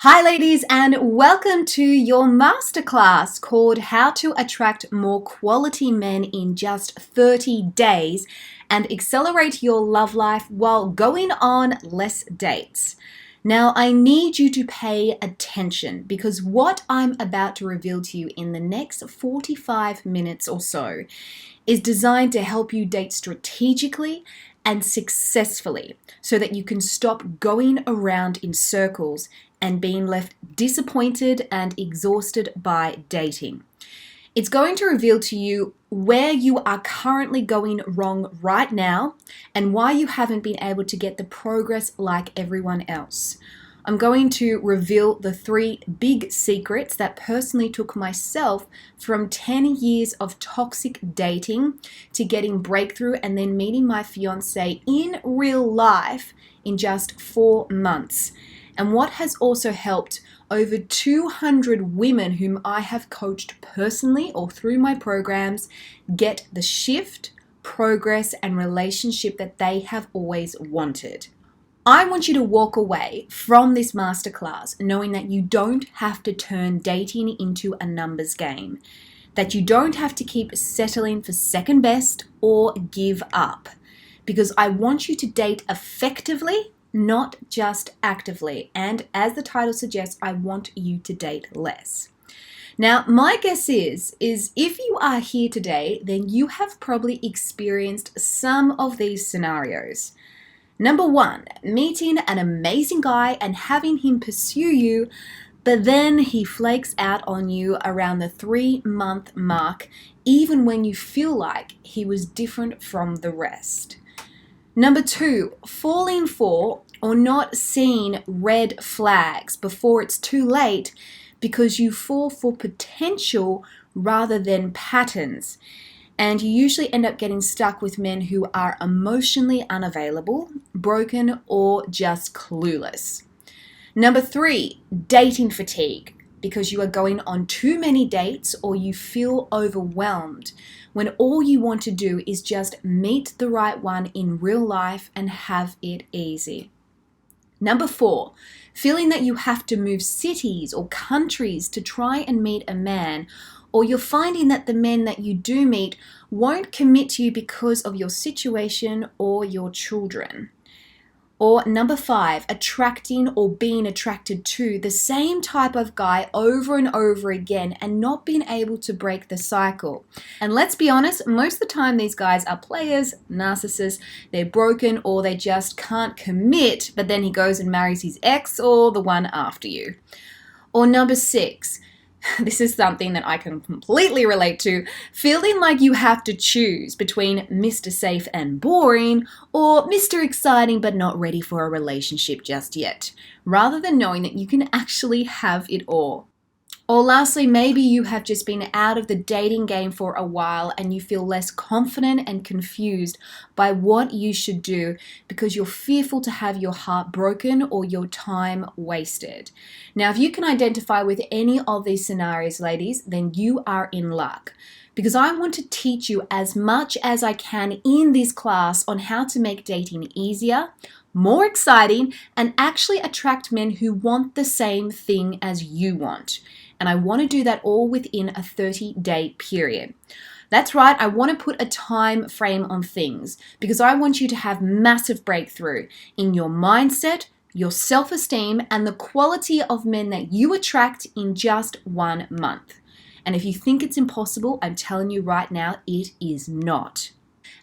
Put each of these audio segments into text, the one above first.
Hi ladies, and welcome to your masterclass called How to Attract More Quality Men in Just 30 Days and Accelerate Your Love Life while going on less dates. Now, I need you to pay attention because what I'm about to reveal to you in the next 45 minutes or so is designed to help you date strategically and successfully so that you can stop going around in circles and being left disappointed and exhausted by dating. It's going to reveal to you where you are currently going wrong right now and why you haven't been able to get the progress like everyone else. I'm going to reveal the 3 big secrets that personally took myself from 10 years of toxic dating to getting breakthrough and then meeting my fiance in real life in just 4 months. And what has also helped over 200 women whom I have coached personally or through my programs get the shift, progress, and relationship that they have always wanted. I want you to walk away from this masterclass knowing that you don't have to turn dating into a numbers game, that you don't have to keep settling for second best or give up, because I want you to date effectively, not just actively. And as the title suggests, I want you to date less. Now, my guess is if you are here today, then you have probably experienced some of these scenarios. Number 1, meeting an amazing guy and having him pursue you, but then he flakes out on you around the 3-month mark, even when you feel like he was different from the rest. Number 2, falling for or not seeing red flags before it's too late because you fall for potential rather than patterns. And you usually end up getting stuck with men who are emotionally unavailable, broken, or just clueless. Number 3, dating fatigue, because you are going on too many dates or you feel overwhelmed when all you want to do is just meet the right one in real life and have it easy. Number 4, feeling that you have to move cities or countries to try and meet a man, or you're finding that the men that you do meet won't commit to you because of your situation or your children. Or number 5, attracting or being attracted to the same type of guy over and over again and not being able to break the cycle. And let's be honest, most of the time these guys are players, narcissists, they're broken, or they just can't commit, but then he goes and marries his ex or the one after you. Or number 6, this is something that I can completely relate to, feeling like you have to choose between Mr. Safe and Boring or Mr. Exciting but not ready for a relationship just yet, rather than knowing that you can actually have it all. Or lastly, maybe you have just been out of the dating game for a while and you feel less confident and confused by what you should do because you're fearful to have your heart broken or your time wasted. Now, if you can identify with any of these scenarios, ladies, then you are in luck. Because I want to teach you as much as I can in this class on how to make dating easier, more exciting, and actually attract men who want the same thing as you want. And I want to do that all within a 30-day period. That's right, I want to put a time frame on things because I want you to have massive breakthrough in your mindset, your self-esteem, and the quality of men that you attract in just 1 month. And if you think it's impossible, I'm telling you right now, it is not.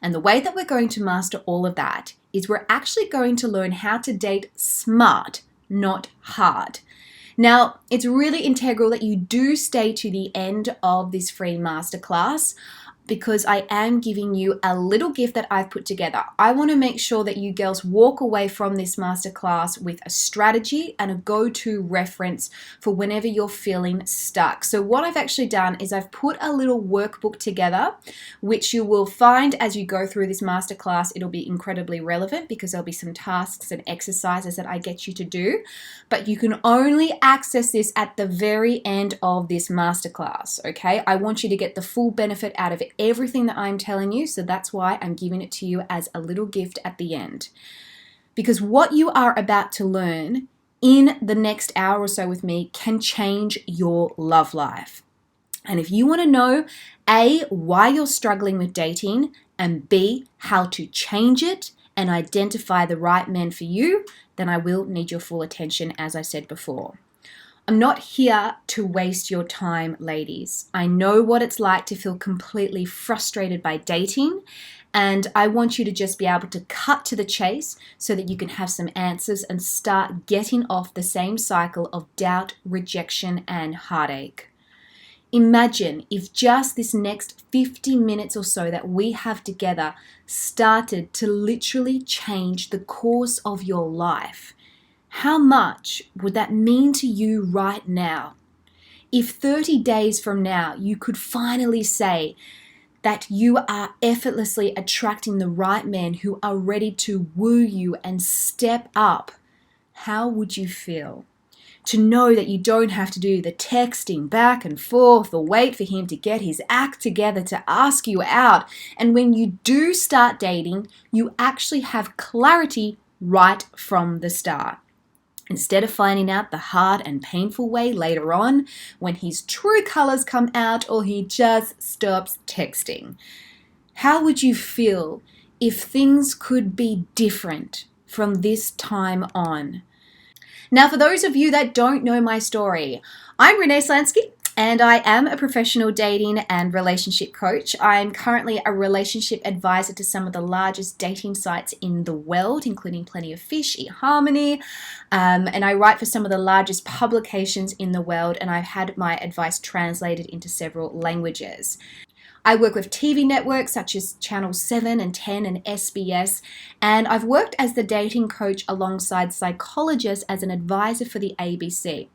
And the way that we're going to master all of that is we're actually going to learn how to date smart, not hard. Now, it's really integral that you do stay to the end of this free masterclass because I am giving you a little gift that I've put together. I want to make sure that you girls walk away from this masterclass with a strategy and a go-to reference for whenever you're feeling stuck. So what I've actually done is I've put a little workbook together, which you will find as you go through this masterclass. It'll be incredibly relevant because there'll be some tasks and exercises that I get you to do, but you can only access this at the very end of this masterclass, okay? I want you to get the full benefit out of everything that I'm telling you, so that's why I'm giving it to you as a little gift at the end. Because what you are about to learn in the next hour or so with me can change your love life. And if you want to know, A, why you're struggling with dating, and B, how to change it and identify the right men for you, then I will need your full attention, as I said before. I'm not here to waste your time, ladies. I know what it's like to feel completely frustrated by dating, and I want you to just be able to cut to the chase so that you can have some answers and start getting off the same cycle of doubt, rejection, and heartache. Imagine if just this next 50 minutes or so that we have together started to literally change the course of your life. How much would that mean to you right now? If 30 days from now you could finally say that you are effortlessly attracting the right men who are ready to woo you and step up, how would you feel? To know that you don't have to do the texting back and forth or wait for him to get his act together to ask you out. And when you do start dating, you actually have clarity right from the start. Instead of finding out the hard and painful way later on when his true colors come out or he just stops texting. How would you feel if things could be different from this time on? Now, for those of you that don't know my story, I'm Renee Slansky, and I am a professional dating and relationship coach. I'm currently a relationship advisor to some of the largest dating sites in the world, including Plenty of Fish, eHarmony, and I write for some of the largest publications in the world, and I've had my advice translated into several languages. I work with TV networks such as Channel 7 and 10 and SBS, and I've worked as the dating coach alongside psychologists as an advisor for the ABC.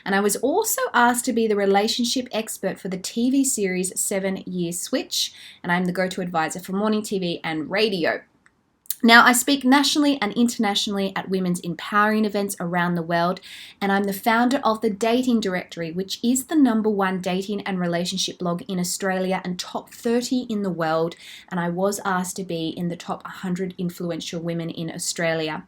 And I was also asked to be the relationship expert for the TV series 7 Year Switch, and I'm the go-to advisor for morning TV and radio. Now, I speak nationally and internationally at women's empowering events around the world, and I'm the founder of the Dating Directory, which is the #1 dating and relationship blog in Australia and top 30 in the world, and I was asked to be in the top 100 influential women in Australia.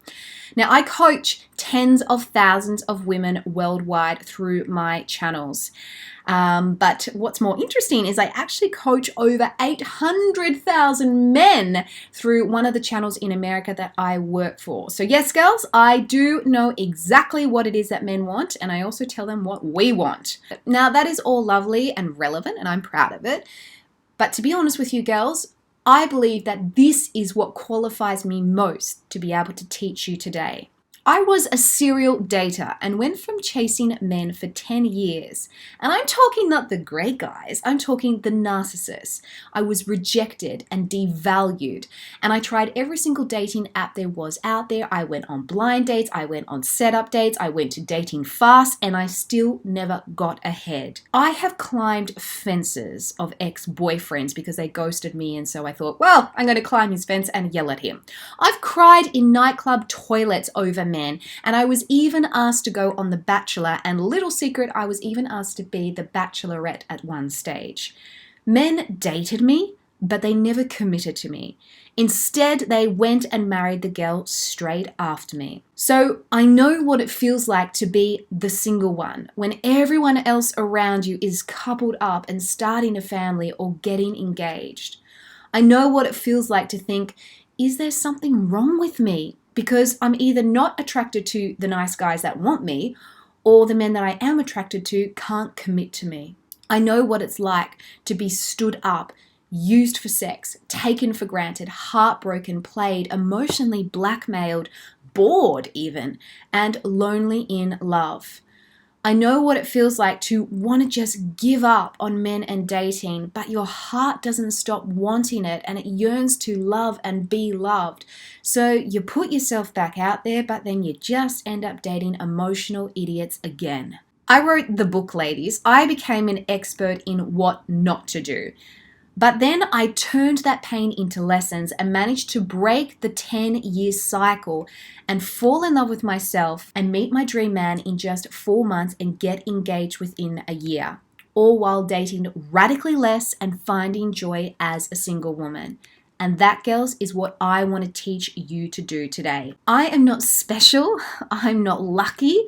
Now, I coach tens of thousands of women worldwide through my channels. But what's more interesting is I actually coach over 800,000 men through one of the channels in America that I work for. So yes, girls, I do know exactly what it is that men want, and I also tell them what we want. Now, that is all lovely and relevant, and I'm proud of it. But to be honest with you, girls, I believe that this is what qualifies me most to be able to teach you today. I was a serial dater and went from chasing men for 10 years. And I'm talking not the great guys, I'm talking the narcissists. I was rejected and devalued. And I tried every single dating app there was out there. I went on blind dates, I went on setup dates, I went to Dating Fast, and I still never got ahead. I have climbed fences of ex-boyfriends because they ghosted me, and so I thought, well, I'm going to climb his fence and yell at him. I've cried in nightclub toilets over men. And I was even asked to go on The Bachelor, and little secret, I was even asked to be the Bachelorette at one stage. Men dated me, but they never committed to me. Instead, they went and married the girl straight after me. So I know what it feels like to be the single one when everyone else around you is coupled up and starting a family or getting engaged. I know what it feels like to think, is there something wrong with me? Because I'm either not attracted to the nice guys that want me, or the men that I am attracted to can't commit to me. I know what it's like to be stood up, used for sex, taken for granted, heartbroken, played, emotionally blackmailed, bored even, and lonely in love. I know what it feels like to want to just give up on men and dating, but your heart doesn't stop wanting it and it yearns to love and be loved. So you put yourself back out there, but then you just end up dating emotional idiots again. I wrote the book, ladies. I became an expert in what not to do. But then I turned that pain into lessons and managed to break the 10-year cycle and fall in love with myself and meet my dream man in just 4 months and get engaged within a year, all while dating radically less and finding joy as a single woman. And that, girls, is what I want to teach you to do today. I am not special. I'm not lucky.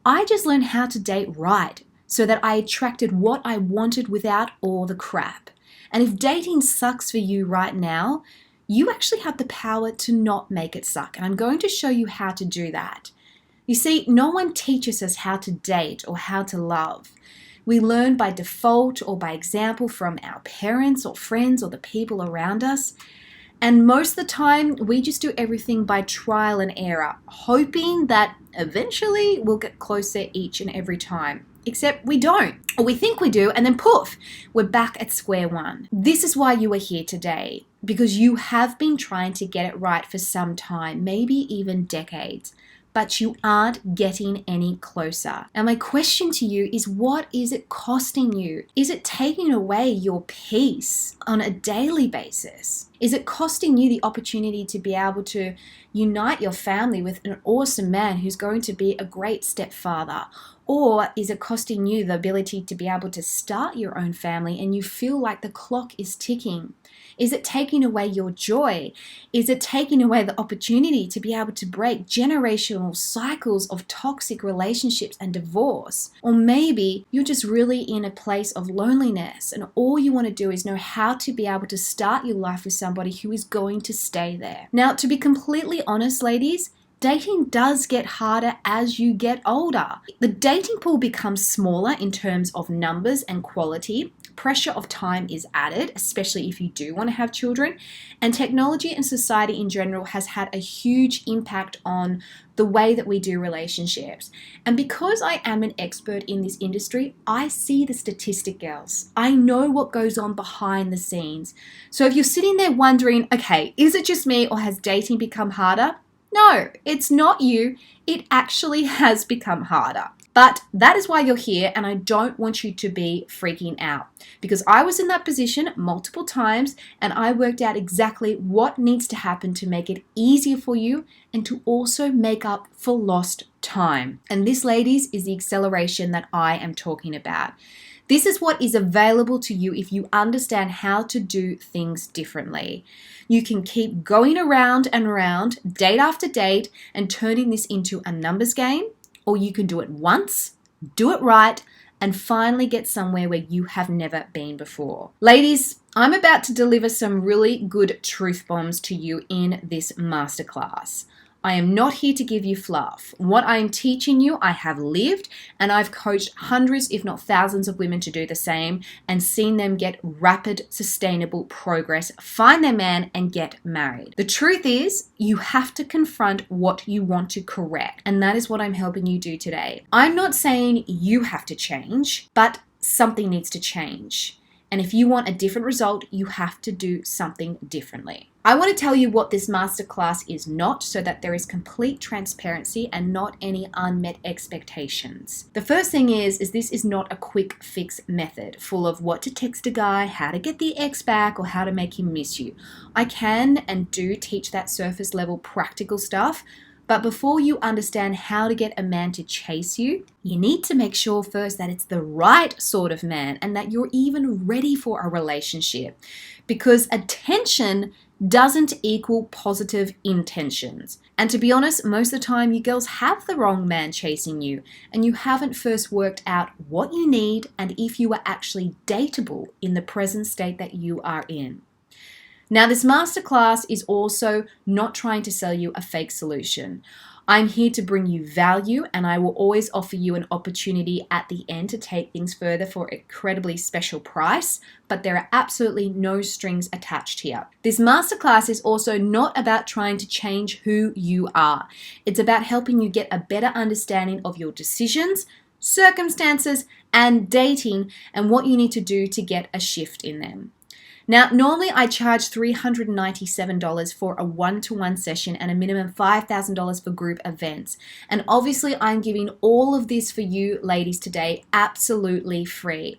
I just learned how to date right so that I attracted what I wanted without all the crap. And if dating sucks for you right now, you actually have the power to not make it suck. And I'm going to show you how to do that. You see, no one teaches us how to date or how to love. We learn by default or by example from our parents or friends or the people around us. And most of the time, we just do everything by trial and error, hoping that eventually we'll get closer each and every time. Except we don't, or we think we do, and then poof, we're back at square one. This is why you are here today, because you have been trying to get it right for some time, maybe even decades, but you aren't getting any closer. And my question to you is, what is it costing you? Is it taking away your peace on a daily basis? Is it costing you the opportunity to be able to unite your family with an awesome man who's going to be a great stepfather? Or is it costing you the ability to be able to start your own family and you feel like the clock is ticking? Is it taking away your joy? Is it taking away the opportunity to be able to break generational cycles of toxic relationships and divorce? Or maybe you're just really in a place of loneliness and all you want to do is know how to be able to start your life with somebody who is going to stay there. Now, to be completely honest, ladies, dating does get harder as you get older. The dating pool becomes smaller in terms of numbers and quality. Pressure of time is added, especially if you do want to have children. And technology and society in general has had a huge impact on the way that we do relationships. And because I am an expert in this industry, I see the statistic, girls. I know what goes on behind the scenes. So if you're sitting there wondering, okay, is it just me or has dating become harder? No, it's not you. It actually has become harder. But that is why you're here, and I don't want you to be freaking out, because I was in that position multiple times and I worked out exactly what needs to happen to make it easier for you and to also make up for lost time. And this, ladies, is the acceleration that I am talking about. This is what is available to you if you understand how to do things differently. You can keep going around and around, date after date, and turning this into a numbers game, or you can do it once, do it right, and finally get somewhere where you have never been before. Ladies, I'm about to deliver some really good truth bombs to you in this masterclass. I am not here to give you fluff. What I am teaching you, I have lived, and I've coached hundreds, if not thousands of women to do the same and seen them get rapid, sustainable progress, find their man, and get married. The truth is, you have to confront what you want to correct, and that is what I'm helping you do today. I'm not saying you have to change, but something needs to change. And if you want a different result, you have to do something differently. I want to tell you what this masterclass is not, so that there is complete transparency and not any unmet expectations. The first thing is this is not a quick fix method full of what to text a guy, how to get the ex back, or how to make him miss you. I can and do teach that surface level practical stuff, but before you understand how to get a man to chase you, you need to make sure first that it's the right sort of man and that you're even ready for a relationship. Because attention doesn't equal positive intentions. And to be honest, most of the time you girls have the wrong man chasing you and you haven't first worked out what you need and if you are actually dateable in the present state that you are in. Now, this masterclass is also not trying to sell you a fake solution. I'm here to bring you value, and I will always offer you an opportunity at the end to take things further for an incredibly special price, but there are absolutely no strings attached here. This masterclass is also not about trying to change who you are. It's about helping you get a better understanding of your decisions, circumstances, and dating, and what you need to do to get a shift in them. Now, normally I charge $397 for a one-to-one session and a minimum $5,000 for group events. And obviously I'm giving all of this for you ladies today absolutely free.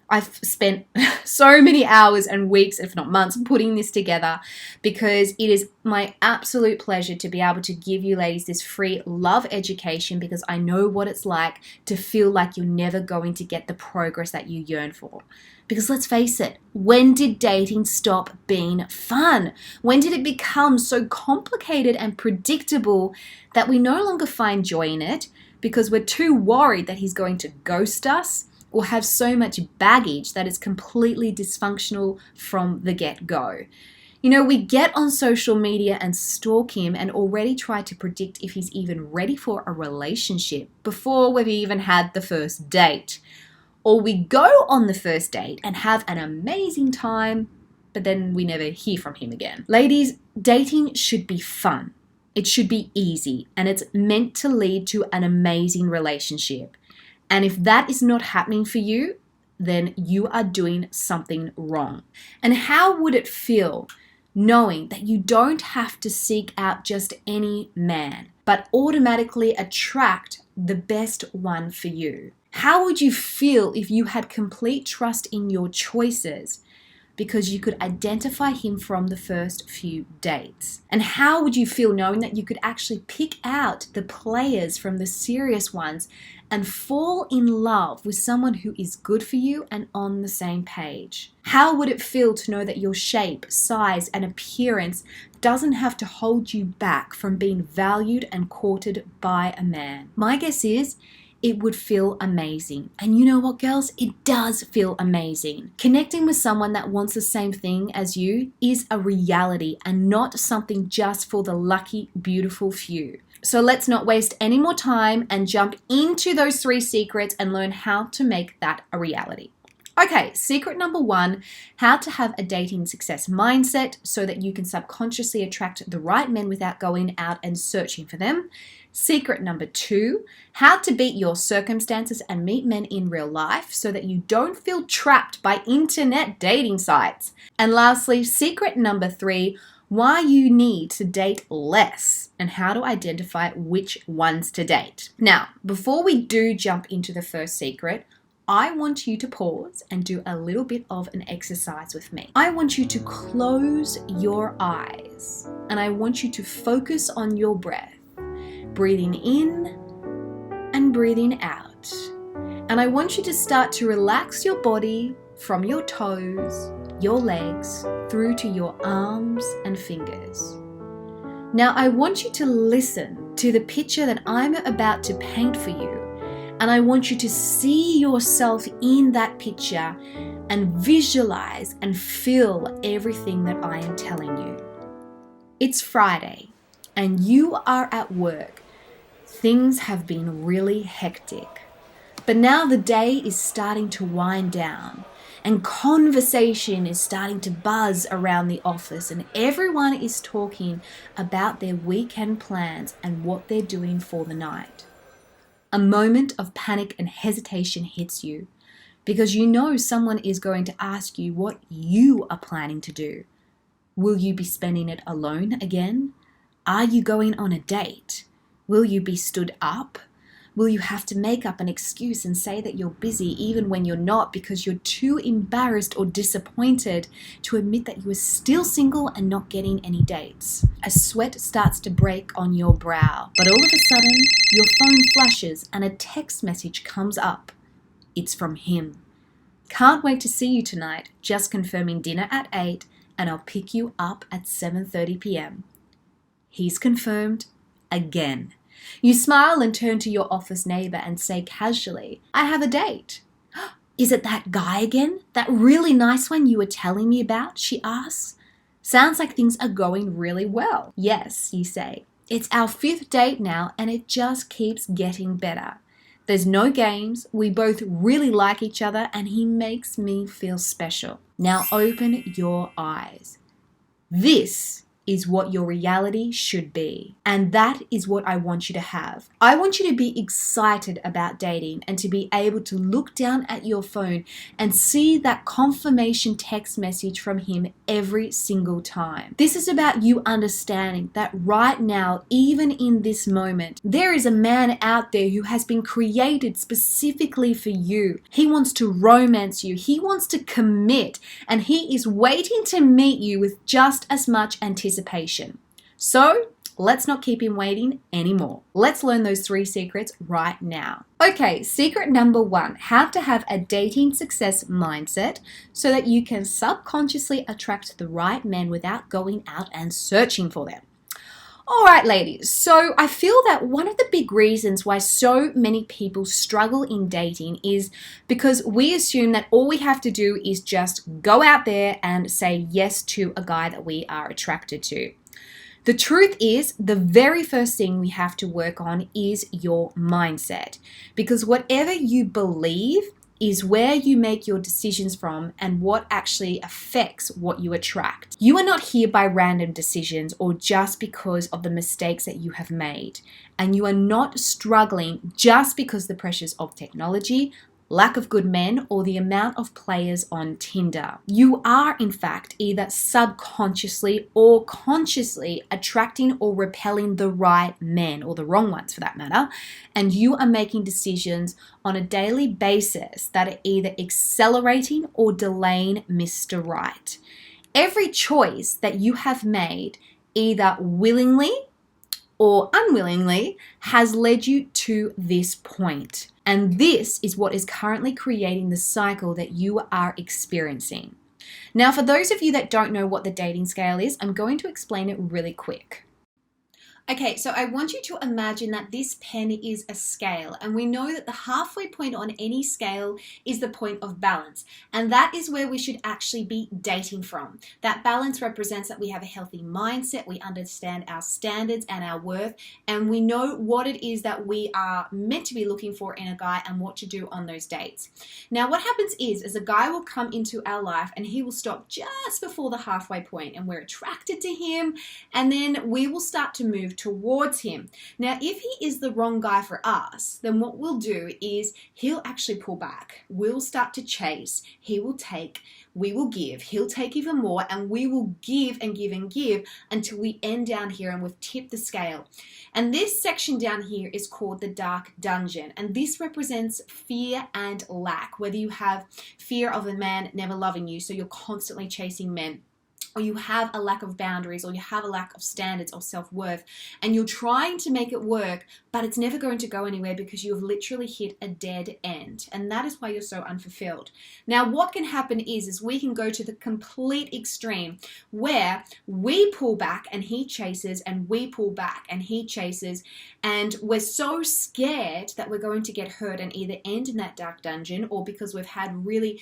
I've spent so many hours and weeks, if not months, putting this together because it is my absolute pleasure to be able to give you ladies this free love education, because I know what it's like to feel like you're never going to get the progress that you yearn for. Because let's face it, when did dating stop being fun? When did it become so complicated and predictable that we no longer find joy in it because we're too worried that he's going to ghost us or have so much baggage that it's completely dysfunctional from the get-go? You know, we get on social media and stalk him and already try to predict if he's even ready for a relationship before we've even had the first date. Or we go on the first date and have an amazing time, but then we never hear from him again. Ladies, dating should be fun. It should be easy, and it's meant to lead to an amazing relationship. And if that is not happening for you, then you are doing something wrong. And how would it feel knowing that you don't have to seek out just any man, but automatically attract the best one for you? How would you feel if you had complete trust in your choices because you could identify him from the first few dates? And how would you feel knowing that you could actually pick out the players from the serious ones and fall in love with someone who is good for you and on the same page? How would it feel to know that your shape, size, and appearance doesn't have to hold you back from being valued and courted by a man? My guess is it would feel amazing. And you know what, girls? It does feel amazing. Connecting with someone that wants the same thing as you is a reality and not something just for the lucky, beautiful few. So let's not waste any more time and jump into those 3 secrets and learn how to make that a reality. Okay, secret number 1, how to have a dating success mindset so that you can subconsciously attract the right men without going out and searching for them. Secret number 2, how to beat your circumstances and meet men in real life so that you don't feel trapped by internet dating sites. And lastly, secret number 3, why you need to date less and how to identify which ones to date. Now, before we do jump into the first secret, I want you to pause and do a little bit of an exercise with me. I want you to close your eyes and I want you to focus on your breath, breathing in and breathing out. And I want you to start to relax your body from your toes, your legs, through to your arms and fingers. Now I want you to listen to the picture that I'm about to paint for you. And I want you to see yourself in that picture and visualize and feel everything that I am telling you. It's Friday and you are at work. Things have been really hectic. But now the day is starting to wind down and conversation is starting to buzz around the office and everyone is talking about their weekend plans and what they're doing for the night. A moment of panic and hesitation hits you because you know someone is going to ask you what you are planning to do. Will you be spending it alone again? Are you going on a date? Will you be stood up? Will you have to make up an excuse and say that you're busy even when you're not because you're too embarrassed or disappointed to admit that you are still single and not getting any dates? A sweat starts to break on your brow, but all of a sudden your phone flashes and a text message comes up. It's from him. Can't wait to see you tonight. Just confirming dinner at 8 and I'll pick you up at 7:30 p.m. He's confirmed again. You smile and turn to your office neighbor and say casually, I have a date. Is it that guy again? That really nice one you were telling me about? She asks. Sounds like things are going really well. Yes, you say. It's our 5th date now and it just keeps getting better. There's no games. We both really like each other and he makes me feel special. Now open your eyes. This is what your reality should be. And that is what I want you to have. I want you to be excited about dating and to be able to look down at your phone and see that confirmation text message from him every single time. This is about you understanding that right now, even in this moment, there is a man out there who has been created specifically for you. He wants to romance you. He wants to commit, and he is waiting to meet you with just as much anticipation. So let's not keep him waiting anymore. Let's learn those 3 secrets right now. Okay, secret number 1, how to have a dating success mindset so that you can subconsciously attract the right men without going out and searching for them. All right, ladies, so I feel that one of the big reasons why so many people struggle in dating is because we assume that all we have to do is just go out there and say yes to a guy that we are attracted to. The truth is, the very first thing we have to work on is your mindset, because whatever you believe is where you make your decisions from and what actually affects what you attract. You are not here by random decisions or just because of the mistakes that you have made. And you are not struggling just because the pressures of technology, lack of good men, or the amount of players on Tinder. You are, in fact, either subconsciously or consciously attracting or repelling the right men, or the wrong ones for that matter, and you are making decisions on a daily basis that are either accelerating or delaying Mr. Right. Every choice that you have made, either willingly or unwillingly, has led you to this point. And this is what is currently creating the cycle that you are experiencing. Now, for those of you that don't know what the dating scale is, I'm going to explain it really quick. Okay, so I want you to imagine that this pen is a scale, and we know that the halfway point on any scale is the point of balance, and that is where we should actually be dating from. That balance represents that we have a healthy mindset, we understand our standards and our worth, and we know what it is that we are meant to be looking for in a guy and what to do on those dates. Now, what happens is a guy will come into our life and he will stop just before the halfway point, and we're attracted to him, and then we will start to move towards him. Now, if he is the wrong guy for us, then what we'll do is he'll actually pull back. We'll start to chase. He will take, we will give. He'll take even more, and we will give and give and give until we end down here and we've tipped the scale. And this section down here is called the dark dungeon, and this represents fear and lack. Whether you have fear of a man never loving you, so you're constantly chasing men, or you have a lack of boundaries, or you have a lack of standards or self-worth, and you're trying to make it work, but it's never going to go anywhere because you have literally hit a dead end, and that is why you're so unfulfilled. Now, what can happen is we can go to the complete extreme where we pull back and he chases, and we pull back and he chases, and we're so scared that we're going to get hurt and either end in that dark dungeon, or because we've had really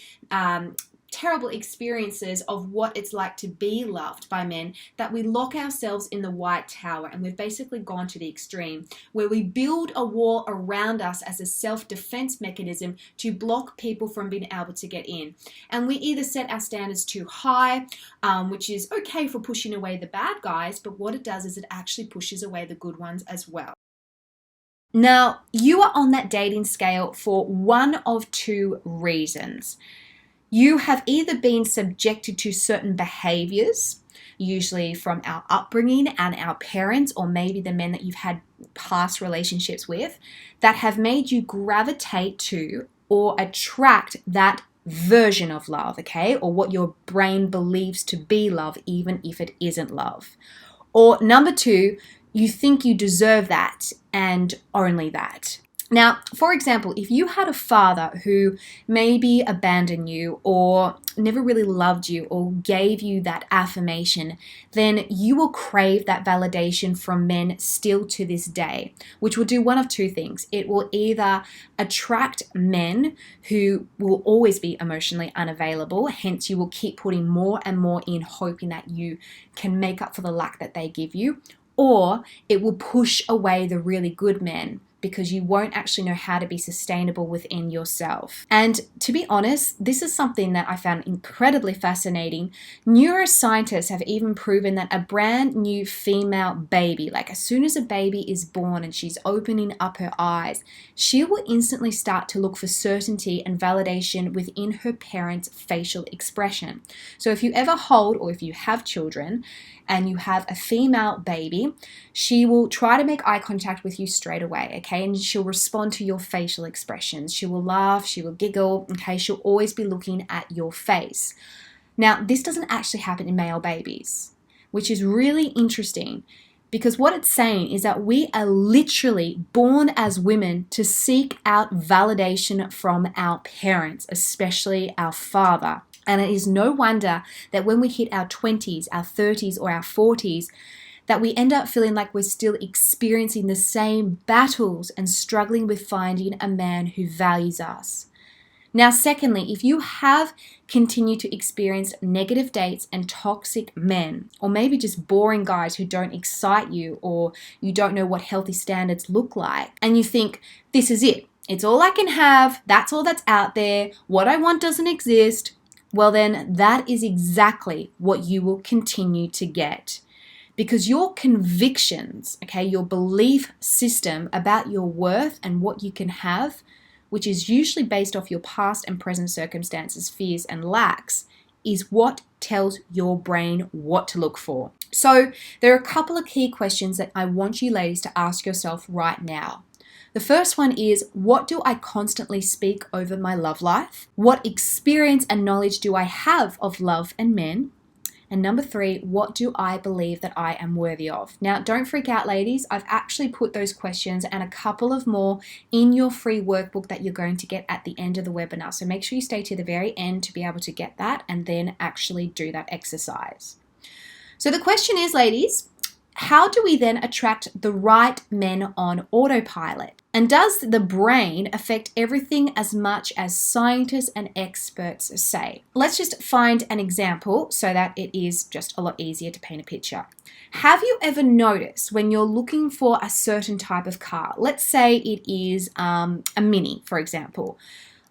terrible experiences of what it's like to be loved by men, that we lock ourselves in the white tower, and we've basically gone to the extreme where we build a wall around us as a self-defense mechanism to block people from being able to get in. And we either set our standards too high, which is okay for pushing away the bad guys, but what it does is it actually pushes away the good ones as well. Now, you are on that dating scale for one of 2 reasons. You have either been subjected to certain behaviors, usually from our upbringing and our parents, or maybe the men that you've had past relationships with, that have made you gravitate to or attract that version of love, okay? Or what your brain believes to be love, even if it isn't love. Or number 2, you think you deserve that and only that. Now, for example, if you had a father who maybe abandoned you or never really loved you or gave you that affirmation, then you will crave that validation from men still to this day, which will do one of 2 things. It will either attract men who will always be emotionally unavailable, hence you will keep putting more and more in, hoping that you can make up for the lack that they give you, or it will push away the really good men because you won't actually know how to be sustainable within yourself. And to be honest, this is something that I found incredibly fascinating. Neuroscientists have even proven that a brand new female baby, like as soon as a baby is born and she's opening up her eyes, she will instantly start to look for certainty and validation within her parents' facial expression. So if you ever hold, or if you have children and you have a female baby, she will try to make eye contact with you straight away, okay? And she'll respond to your facial expressions. She will laugh, she will giggle, okay? She'll always be looking at your face. Now, this doesn't actually happen in male babies, which is really interesting, because what it's saying is that we are literally born as women to seek out validation from our parents, especially our father. And it is no wonder that when we hit our 20s, our 30s, or our 40s, that we end up feeling like we're still experiencing the same battles and struggling with finding a man who values us. Now, secondly, if you have continued to experience negative dates and toxic men, or maybe just boring guys who don't excite you, or you don't know what healthy standards look like, and you think, this is it, it's all I can have, that's all that's out there, what I want doesn't exist, well then that is exactly what you will continue to get. Because your convictions, okay, your belief system about your worth and what you can have, which is usually based off your past and present circumstances, fears, and lacks, is what tells your brain what to look for. So there are a couple of key questions that I want you ladies to ask yourself right now. The first one is, what do I constantly speak over my love life? What experience and knowledge do I have of love and men? And number 3, what do I believe that I am worthy of? Now, don't freak out, ladies. I've actually put those questions and a couple of more in your free workbook that you're going to get at the end of the webinar. So make sure you stay to the very end to be able to get that and then actually do that exercise. So the question is, ladies, how do we then attract the right men on autopilot? And does the brain affect everything as much as scientists and experts say? Let's just find an example so that it is just a lot easier to paint a picture. Have you ever noticed when you're looking for a certain type of car, let's say it is a Mini, for example,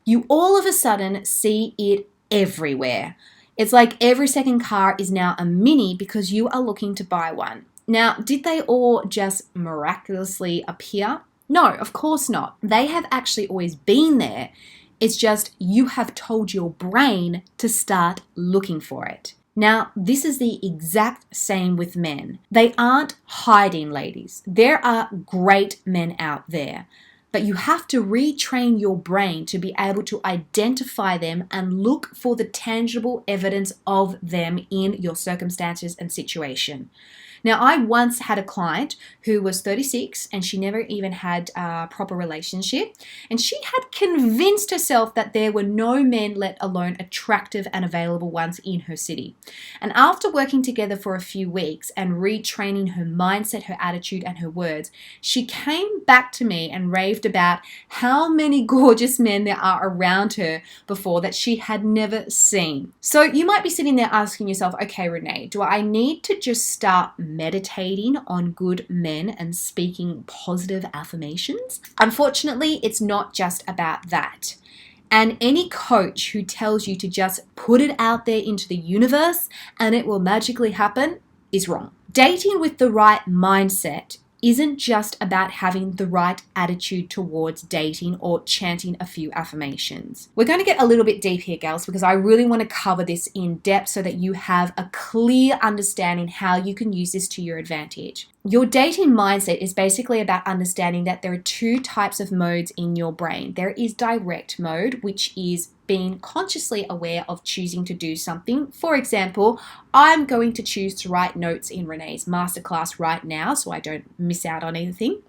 you all of a sudden see it everywhere. It's like every second car is now a Mini because you are looking to buy one. Now, did they all just miraculously appear? No, of course not. They have actually always been there. It's just you have told your brain to start looking for it. Now, this is the exact same with men. They aren't hiding, ladies. There are great men out there. But you have to retrain your brain to be able to identify them and look for the tangible evidence of them in your circumstances and situation. Now, I once had a client who was 36 and she never even had a proper relationship. And she had convinced herself that there were no men, let alone attractive and available ones in her city. And after working together for a few weeks and retraining her mindset, her attitude, and her words, she came back to me and raved about how many gorgeous men there are around her before that she had never seen. So you might be sitting there asking yourself, okay, Renee, do I need to just start meditating on good men and speaking positive affirmations? Unfortunately, it's not just about that. And any coach who tells you to just put it out there into the universe and it will magically happen is wrong. Dating with the right mindset isn't just about having the right attitude towards dating or chanting a few affirmations. We're going to get a little bit deep here, girls, because I really want to cover this in depth so that you have a clear understanding how you can use this to your advantage. Your dating mindset is basically about understanding that there are 2 types of modes in your brain. There is direct mode, which is being consciously aware of choosing to do something. For example, I'm going to choose to write notes in Renee's masterclass right now so I don't miss out on anything.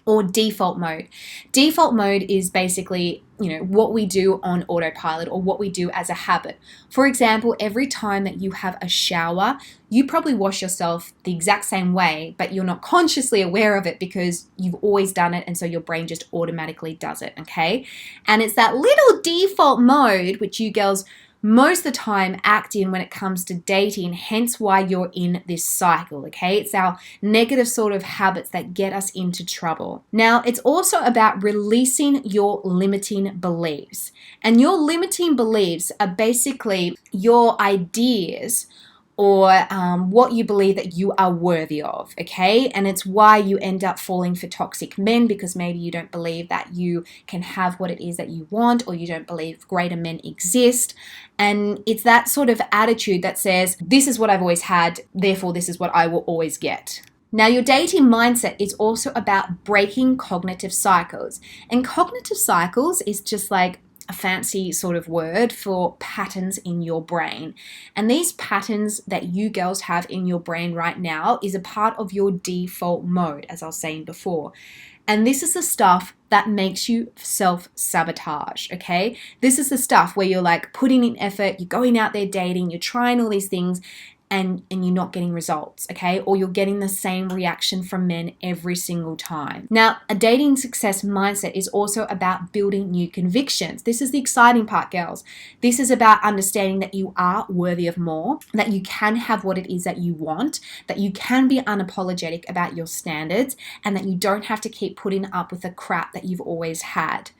Or default mode. Default mode is basically, what we do on autopilot or what we do as a habit. For example, every time that you have a shower, you probably wash yourself the exact same way, but you're not consciously aware of it because you've always done it, and so your brain just automatically does it, okay? And it's that little default mode which you girls most of the time act in when it comes to dating, hence why you're in this cycle, okay? It's our negative sort of habits that get us into trouble. Now, it's also about releasing your limiting beliefs. And your limiting beliefs are basically your ideas or what you believe that you are worthy of, okay? And it's why you end up falling for toxic men, because maybe you don't believe that you can have what it is that you want, or you don't believe greater men exist. And it's that sort of attitude that says, this is what I've always had, therefore this is what I will always get. Now, your dating mindset is also about breaking cognitive cycles. And cognitive cycles is just like a fancy sort of word for patterns in your brain. And these patterns that you girls have in your brain right now is a part of your default mode, as I was saying before. And this is the stuff that makes you self-sabotage, okay? This is the stuff where you're like putting in effort, you're going out there dating, you're trying all these things, and you're not getting results, okay? Or you're getting the same reaction from men every single time. Now, a dating success mindset is also about building new convictions. This is the exciting part, girls. This is about understanding that you are worthy of more, that you can have what it is that you want, that you can be unapologetic about your standards, and that you don't have to keep putting up with the crap that you've always had.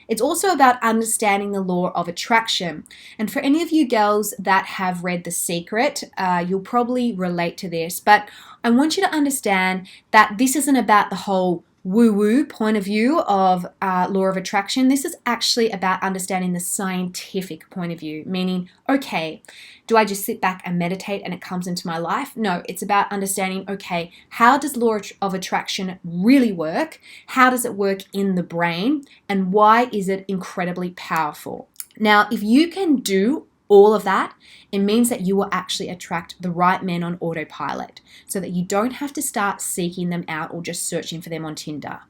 It's also about understanding the law of attraction. And for any of you girls that have read The Secret, you'll probably relate to this. But I want you to understand that this isn't about the whole woo-woo point of view of law of attraction. This is actually about understanding the scientific point of view, meaning, okay, do I just sit back and meditate and it comes into my life? No, it's about understanding, okay, how does law of attraction really work? How does it work in the brain? And why is it incredibly powerful? Now, if you can do all of that, it means that you will actually attract the right men on autopilot so that you don't have to start seeking them out or just searching for them on Tinder.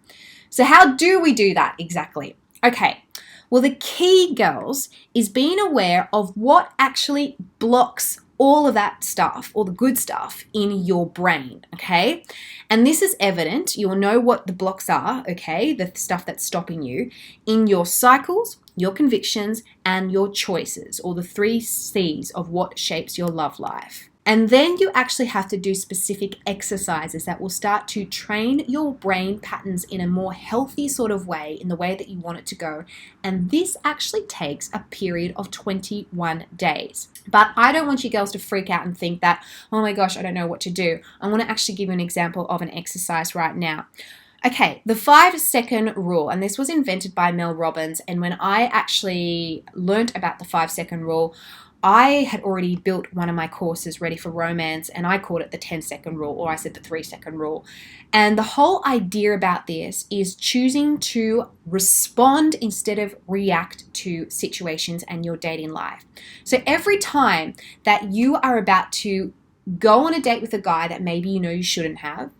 So how do we do that exactly? Okay, well, the key, girls, is being aware of what actually blocks all of that stuff, all the good stuff in your brain, okay? And this is evident. You'll know what the blocks are, okay? The stuff that's stopping you in your cycles, your convictions, and your choices, or the 3 C's of what shapes your love life. And then you actually have to do specific exercises that will start to train your brain patterns in a more healthy sort of way, in the way that you want it to go. And this actually takes a period of 21 days. But I don't want you girls to freak out and think that, oh my gosh, I don't know what to do. I want to actually give you an example of an exercise right now. Okay, the 5-second rule, and this was invented by Mel Robbins. And when I actually learned about the 5-second rule, I had already built one of my courses, Ready for Romance, and I called it the 10-second rule, or I said the 3-second rule. And the whole idea about this is choosing to respond instead of react to situations and your dating life. So every time that you are about to go on a date with a guy that maybe you know you shouldn't have,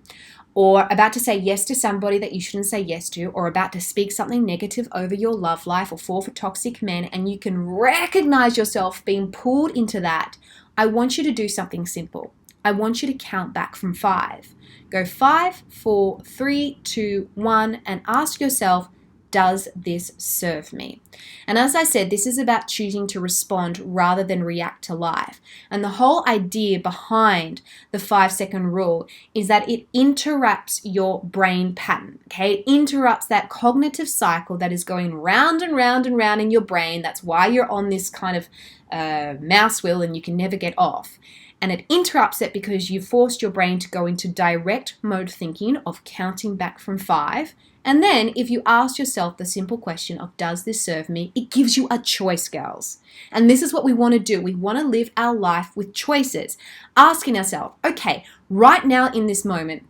or about to say yes to somebody that you shouldn't say yes to, or about to speak something negative over your love life or fall for toxic men, and you can recognize yourself being pulled into that, I want you to do something simple. I want you to count back from 5. Go 5, 4, 3, 2, 1, and ask yourself, does this serve me? And as I said, this is about choosing to respond rather than react to life. And the whole idea behind the 5-second rule is that it interrupts your brain pattern, okay? It interrupts that cognitive cycle that is going round and round and round in your brain. That's why you're on this kind of mouse wheel and you can never get off. And it interrupts it because you forced your brain to go into direct mode thinking of counting back from 5. And then if you ask yourself the simple question of, does this serve me? It gives you a choice, girls. And this is what we want to do. We want to live our life with choices. Asking ourselves, okay, right now in this moment,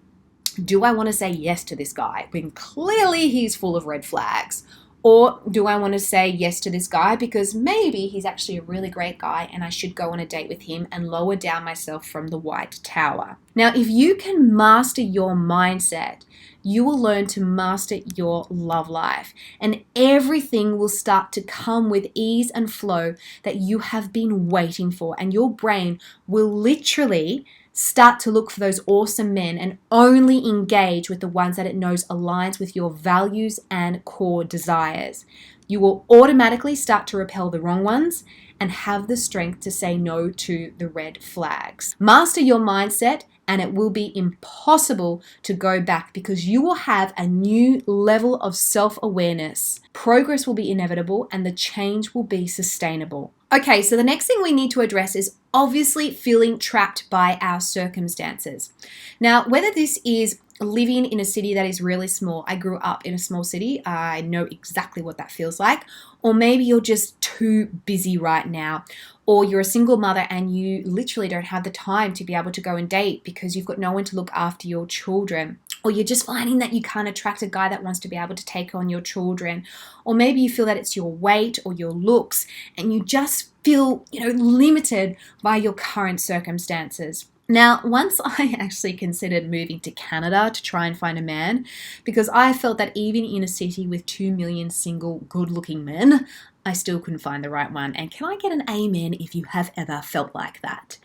do I want to say yes to this guy when clearly he's full of red flags? Or do I want to say yes to this guy because maybe he's actually a really great guy and I should go on a date with him and lower down myself from the white tower? Now, if you can master your mindset, you will learn to master your love life, and everything will start to come with ease and flow that you have been waiting for, and your brain will literally start to look for those awesome men and only engage with the ones that it knows aligns with your values and core desires. You will automatically start to repel the wrong ones and have the strength to say no to the red flags. Master your mindset, and it will be impossible to go back because you will have a new level of self-awareness. Progress will be inevitable and the change will be sustainable. Okay, so the next thing we need to address is obviously feeling trapped by our circumstances. Now, whether this is living in a city that is really small, I grew up in a small city, I know exactly what that feels like, or maybe you're just too busy right now, or you're a single mother and you literally don't have the time to be able to go and date because you've got no one to look after your children. Or you're just finding that you can't attract a guy that wants to be able to take on your children. Or maybe you feel that it's your weight or your looks and you just feel, limited by your current circumstances. Now, once I actually considered moving to Canada to try and find a man, because I felt that even in a city with 2 million single good-looking men, I still couldn't find the right one. And can I get an amen if you have ever felt like that?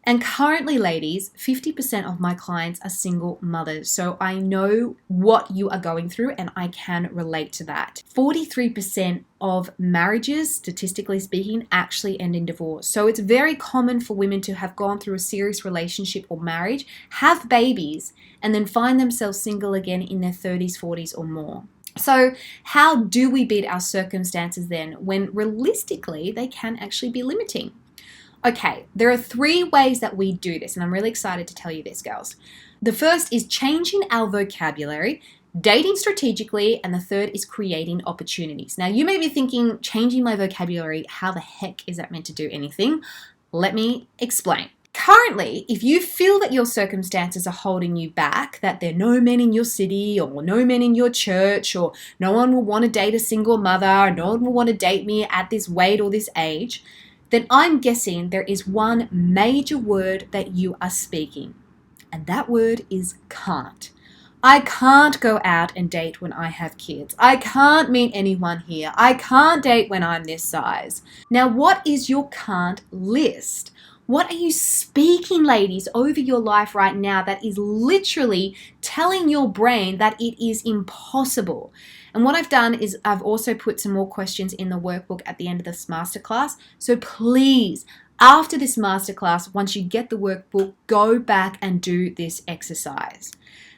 And currently, ladies, 50% of my clients are single mothers. So I know what you are going through and I can relate to that. 43% of marriages, statistically speaking, actually end in divorce. So it's very common for women to have gone through a serious relationship or marriage, have babies, and then find themselves single again in their 30s, 40s or more. So how do we beat our circumstances then when realistically they can actually be limiting? Okay, there are 3 ways that we do this, and I'm really excited to tell you this, girls. The first is changing our vocabulary, dating strategically, and the third is creating opportunities. Now, you may be thinking, changing my vocabulary, how the heck is that meant to do anything? Let me explain. Currently, if you feel that your circumstances are holding you back, that there are no men in your city or no men in your church or no one will want to date a single mother or no one will want to date me at this weight or this age, then I'm guessing there is one major word that you are speaking, and that word is can't. I can't go out and date when I have kids. I can't meet anyone here. I can't date when I'm this size. Now, what is your can't list? What are you speaking, ladies, over your life right now that is literally telling your brain that it is impossible? And what I've done is I've also put some more questions in the workbook at the end of this masterclass. So please, after this masterclass, once you get the workbook, go back and do this exercise.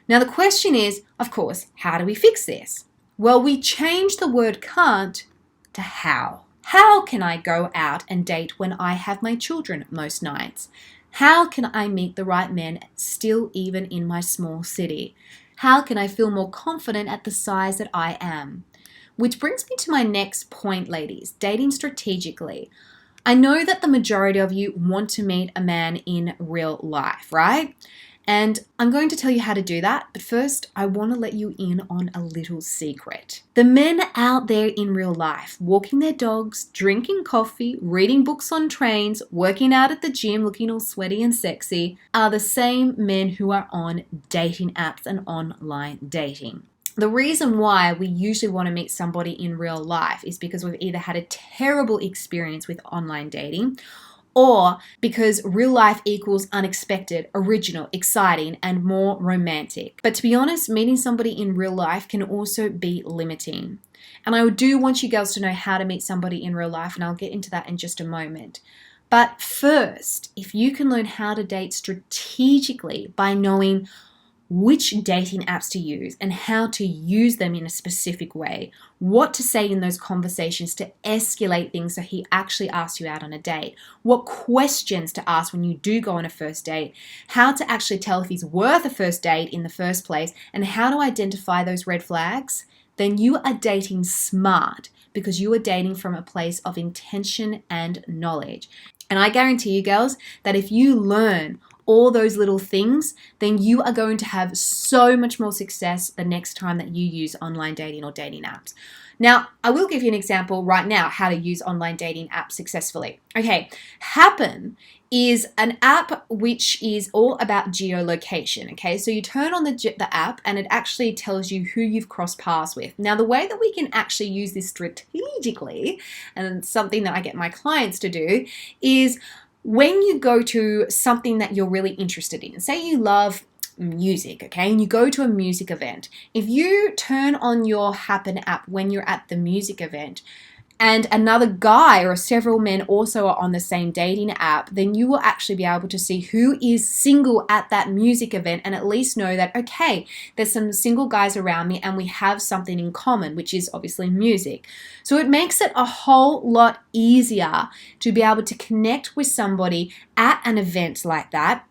Now, the question is, of course, how do we fix this? Well, we change the word can't to how. How can I go out and date when I have my children most nights? How can I meet the right men still even in my small city? How can I feel more confident at the size that I am? Which brings me to my next point, ladies, dating strategically. I know that the majority of you want to meet a man in real life, right? And I'm going to tell you how to do that, but first I want to let you in on a little secret. The men out there in real life, walking their dogs, drinking coffee, reading books on trains, working out at the gym, looking all sweaty and sexy, are the same men who are on dating apps and online dating. The reason why we usually want to meet somebody in real life is because we've either had a terrible experience with online dating, or because real life equals unexpected, original, exciting, and more romantic. But to be honest, meeting somebody in real life can also be limiting. And I do want you girls to know how to meet somebody in real life, and I'll get into that in just a moment. But first, if you can learn how to date strategically by knowing which dating apps to use and how to use them in a specific way, what to say in those conversations to escalate things so he actually asks you out on a date, what questions to ask when you do go on a first date, how to actually tell if he's worth a first date in the first place, and how to identify those red flags, then you are dating smart because you are dating from a place of intention and knowledge. And I guarantee you, girls, that if you learn all those little things, then you are going to have so much more success the next time that you use online dating or dating apps. Now, I will give you an example right now how to use online dating apps successfully. Okay, Happen is an app which is all about geolocation. Okay, so you turn on the app and it actually tells you who you've crossed paths with. Now, the way that we can actually use this strategically, and something that I get my clients to do, is When you go to something that you're really interested in, say you love music, okay, and you go to a music event, if you turn on your Happen app when you're at the music event, and another guy or several men also are on the same dating app, then you will actually be able to see who is single at that music event and at least know that, okay, there's some single guys around me and we have something in common, which is obviously music. So it makes it a whole lot easier to be able to connect with somebody at an event like that,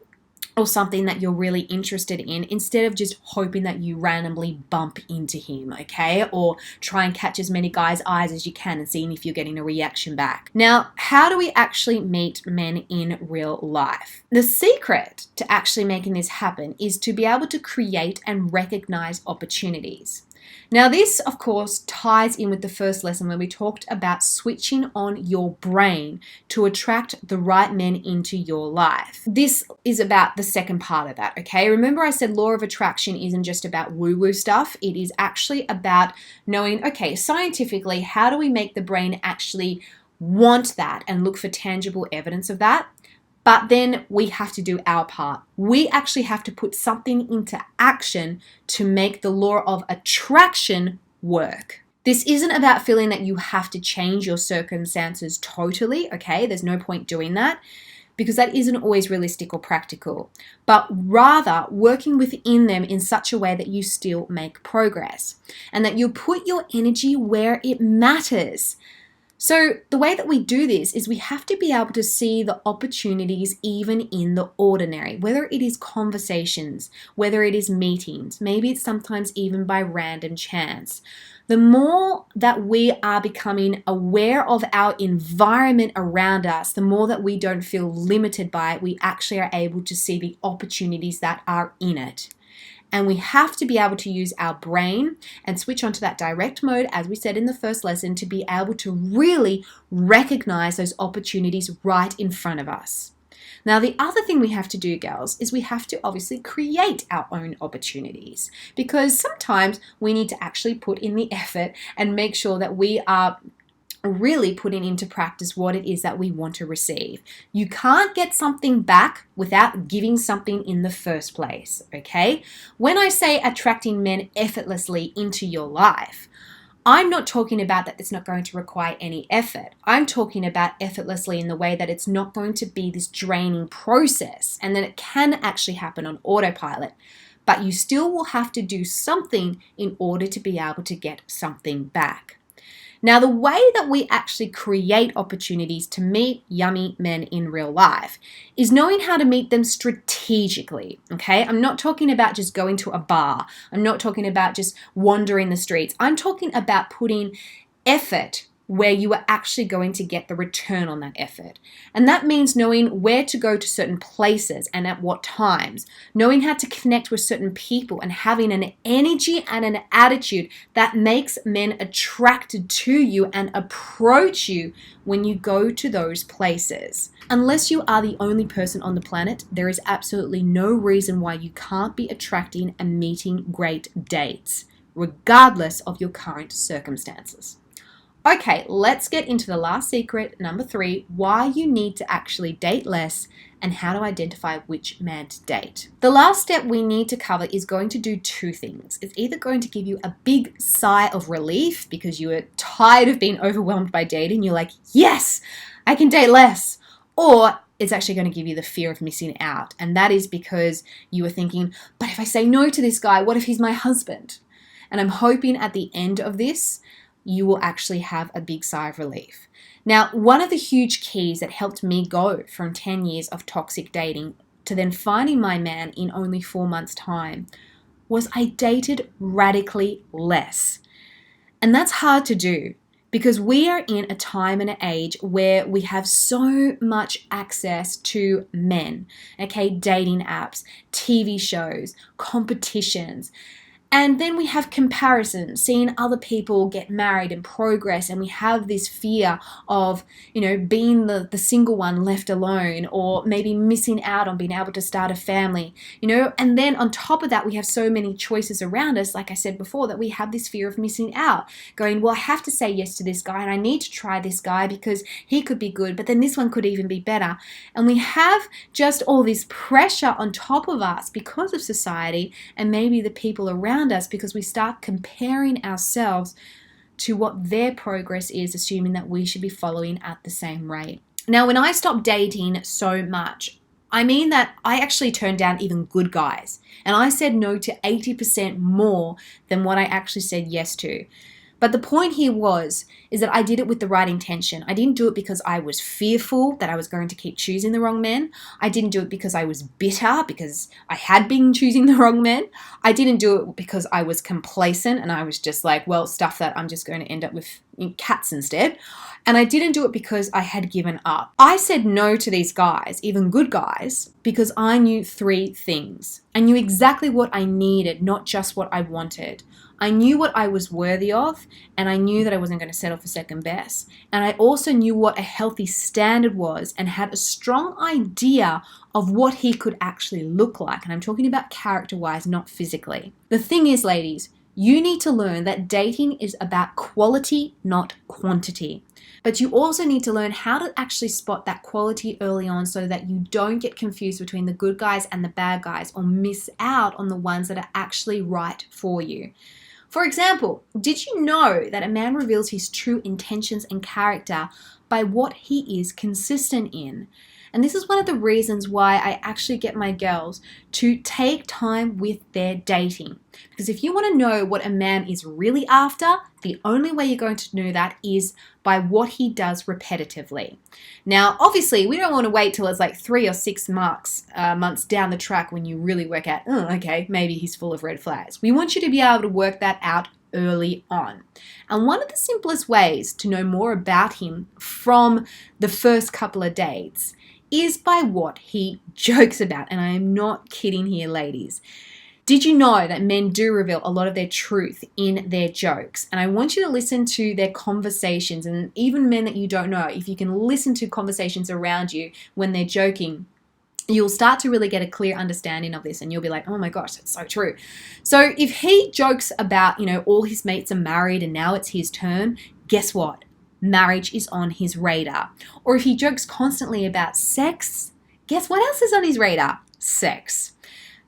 or something that you're really interested in, instead of just hoping that you randomly bump into him, okay? Or try and catch as many guys' eyes as you can and seeing if you're getting a reaction back. Now, how do we actually meet men in real life? The secret to actually making this happen is to be able to create and recognize opportunities. Now, this, of course, ties in with the first lesson where we talked about switching on your brain to attract the right men into your life. This is about the second part of that, okay? Remember I said law of attraction isn't just about woo-woo stuff. It is actually about knowing, okay, scientifically, how do we make the brain actually want that and look for tangible evidence of that? But then we have to do our part. We actually have to put something into action to make the law of attraction work. This isn't about feeling that you have to change your circumstances totally, okay? There's no point doing that because that isn't always realistic or practical, but rather working within them in such a way that you still make progress and that you put your energy where it matters. So the way that we do this is we have to be able to see the opportunities even in the ordinary, whether it is conversations, whether it is meetings, maybe it's sometimes even by random chance. The more that we are becoming aware of our environment around us, the more that we don't feel limited by it, we actually are able to see the opportunities that are in it. And we have to be able to use our brain and switch onto that direct mode, as we said in the first lesson, to be able to really recognize those opportunities right in front of us. Now, the other thing we have to do, girls, is we have to obviously create our own opportunities, because sometimes we need to actually put in the effort and make sure that we are really putting into practice what it is that we want to receive. You can't get something back without giving something in the first place, okay? When I say attracting men effortlessly into your life, I'm not talking about that it's not going to require any effort. I'm talking about effortlessly in the way that it's not going to be this draining process and that it can actually happen on autopilot. But you still will have to do something in order to be able to get something back. Now, the way that we actually create opportunities to meet yummy men in real life is knowing how to meet them strategically, okay? I'm not talking about just going to a bar. I'm not talking about just wandering the streets. I'm talking about putting effort where you are actually going to get the return on that effort. And that means knowing where to go to certain places and at what times, knowing how to connect with certain people and having an energy and an attitude that makes men attracted to you and approach you when you go to those places. Unless you are the only person on the planet, there is absolutely no reason why you can't be attracting and meeting great dates, regardless of your current circumstances. Okay, let's get into the last secret, number 3, why you need to actually date less and how to identify which man to date. The last step we need to cover is going to do 2 things. It's either going to give you a big sigh of relief because you are tired of being overwhelmed by dating. You're like, yes, I can date less. Or it's actually going to give you the fear of missing out. And that is because you are thinking, but if I say no to this guy, what if he's my husband? And I'm hoping at the end of this, you will actually have a big sigh of relief. Now, one of the huge keys that helped me go from 10 years of toxic dating to then finding my man in only 4 months' time was I dated radically less. And that's hard to do because we are in a time and an age where we have so much access to men, okay, dating apps, TV shows, competitions. And then we have comparison, seeing other people get married and progress, and we have this fear of, being the single one left alone, or maybe missing out on being able to start a family, and then on top of that, we have so many choices around us, like I said before, that we have this fear of missing out, going, well, I have to say yes to this guy, and I need to try this guy because he could be good, but then this one could even be better. And we have just all this pressure on top of us because of society and maybe the people around us, because we start comparing ourselves to what their progress is, assuming that we should be following at the same rate. Now, when I stopped dating so much, I mean that I actually turned down even good guys, and I said no to 80% more than what I actually said yes to. But the point here is that I did it with the right intention. I didn't do it because I was fearful that I was going to keep choosing the wrong men. I didn't do it because I was bitter because I had been choosing the wrong men. I didn't do it because I was complacent and I was just like, well, stuff that, I'm just going to end up with cats instead. And I didn't do it because I had given up. I said no to these guys, even good guys, because I knew 3 things. I knew exactly what I needed, not just what I wanted. I knew what I was worthy of, and I knew that I wasn't going to settle for second best. And I also knew what a healthy standard was and had a strong idea of what he could actually look like. And I'm talking about character-wise, not physically. The thing is, ladies, you need to learn that dating is about quality, not quantity. But you also need to learn how to actually spot that quality early on so that you don't get confused between the good guys and the bad guys, or miss out on the ones that are actually right for you. For example, did you know that a man reveals his true intentions and character by what he is consistent in? And this is one of the reasons why I actually get my girls to take time with their dating. Because if you want to know what a man is really after, the only way you're going to know that is by what he does repetitively. Now, obviously, we don't want to wait till it's like 3 or 6 months down the track when you really work out, oh, okay, maybe he's full of red flags. We want you to be able to work that out early on. And one of the simplest ways to know more about him from the first couple of dates is by what he jokes about. And I am not kidding here, ladies. Did you know that men do reveal a lot of their truth in their jokes? And I want you to listen to their conversations, and even men that you don't know, if you can listen to conversations around you when they're joking, you'll start to really get a clear understanding of this, and you'll be like, oh my gosh, that's so true. So if he jokes about, all his mates are married and now it's his turn, guess what? Marriage is on his radar. Or if he jokes constantly about sex, guess what else is on his radar? Sex.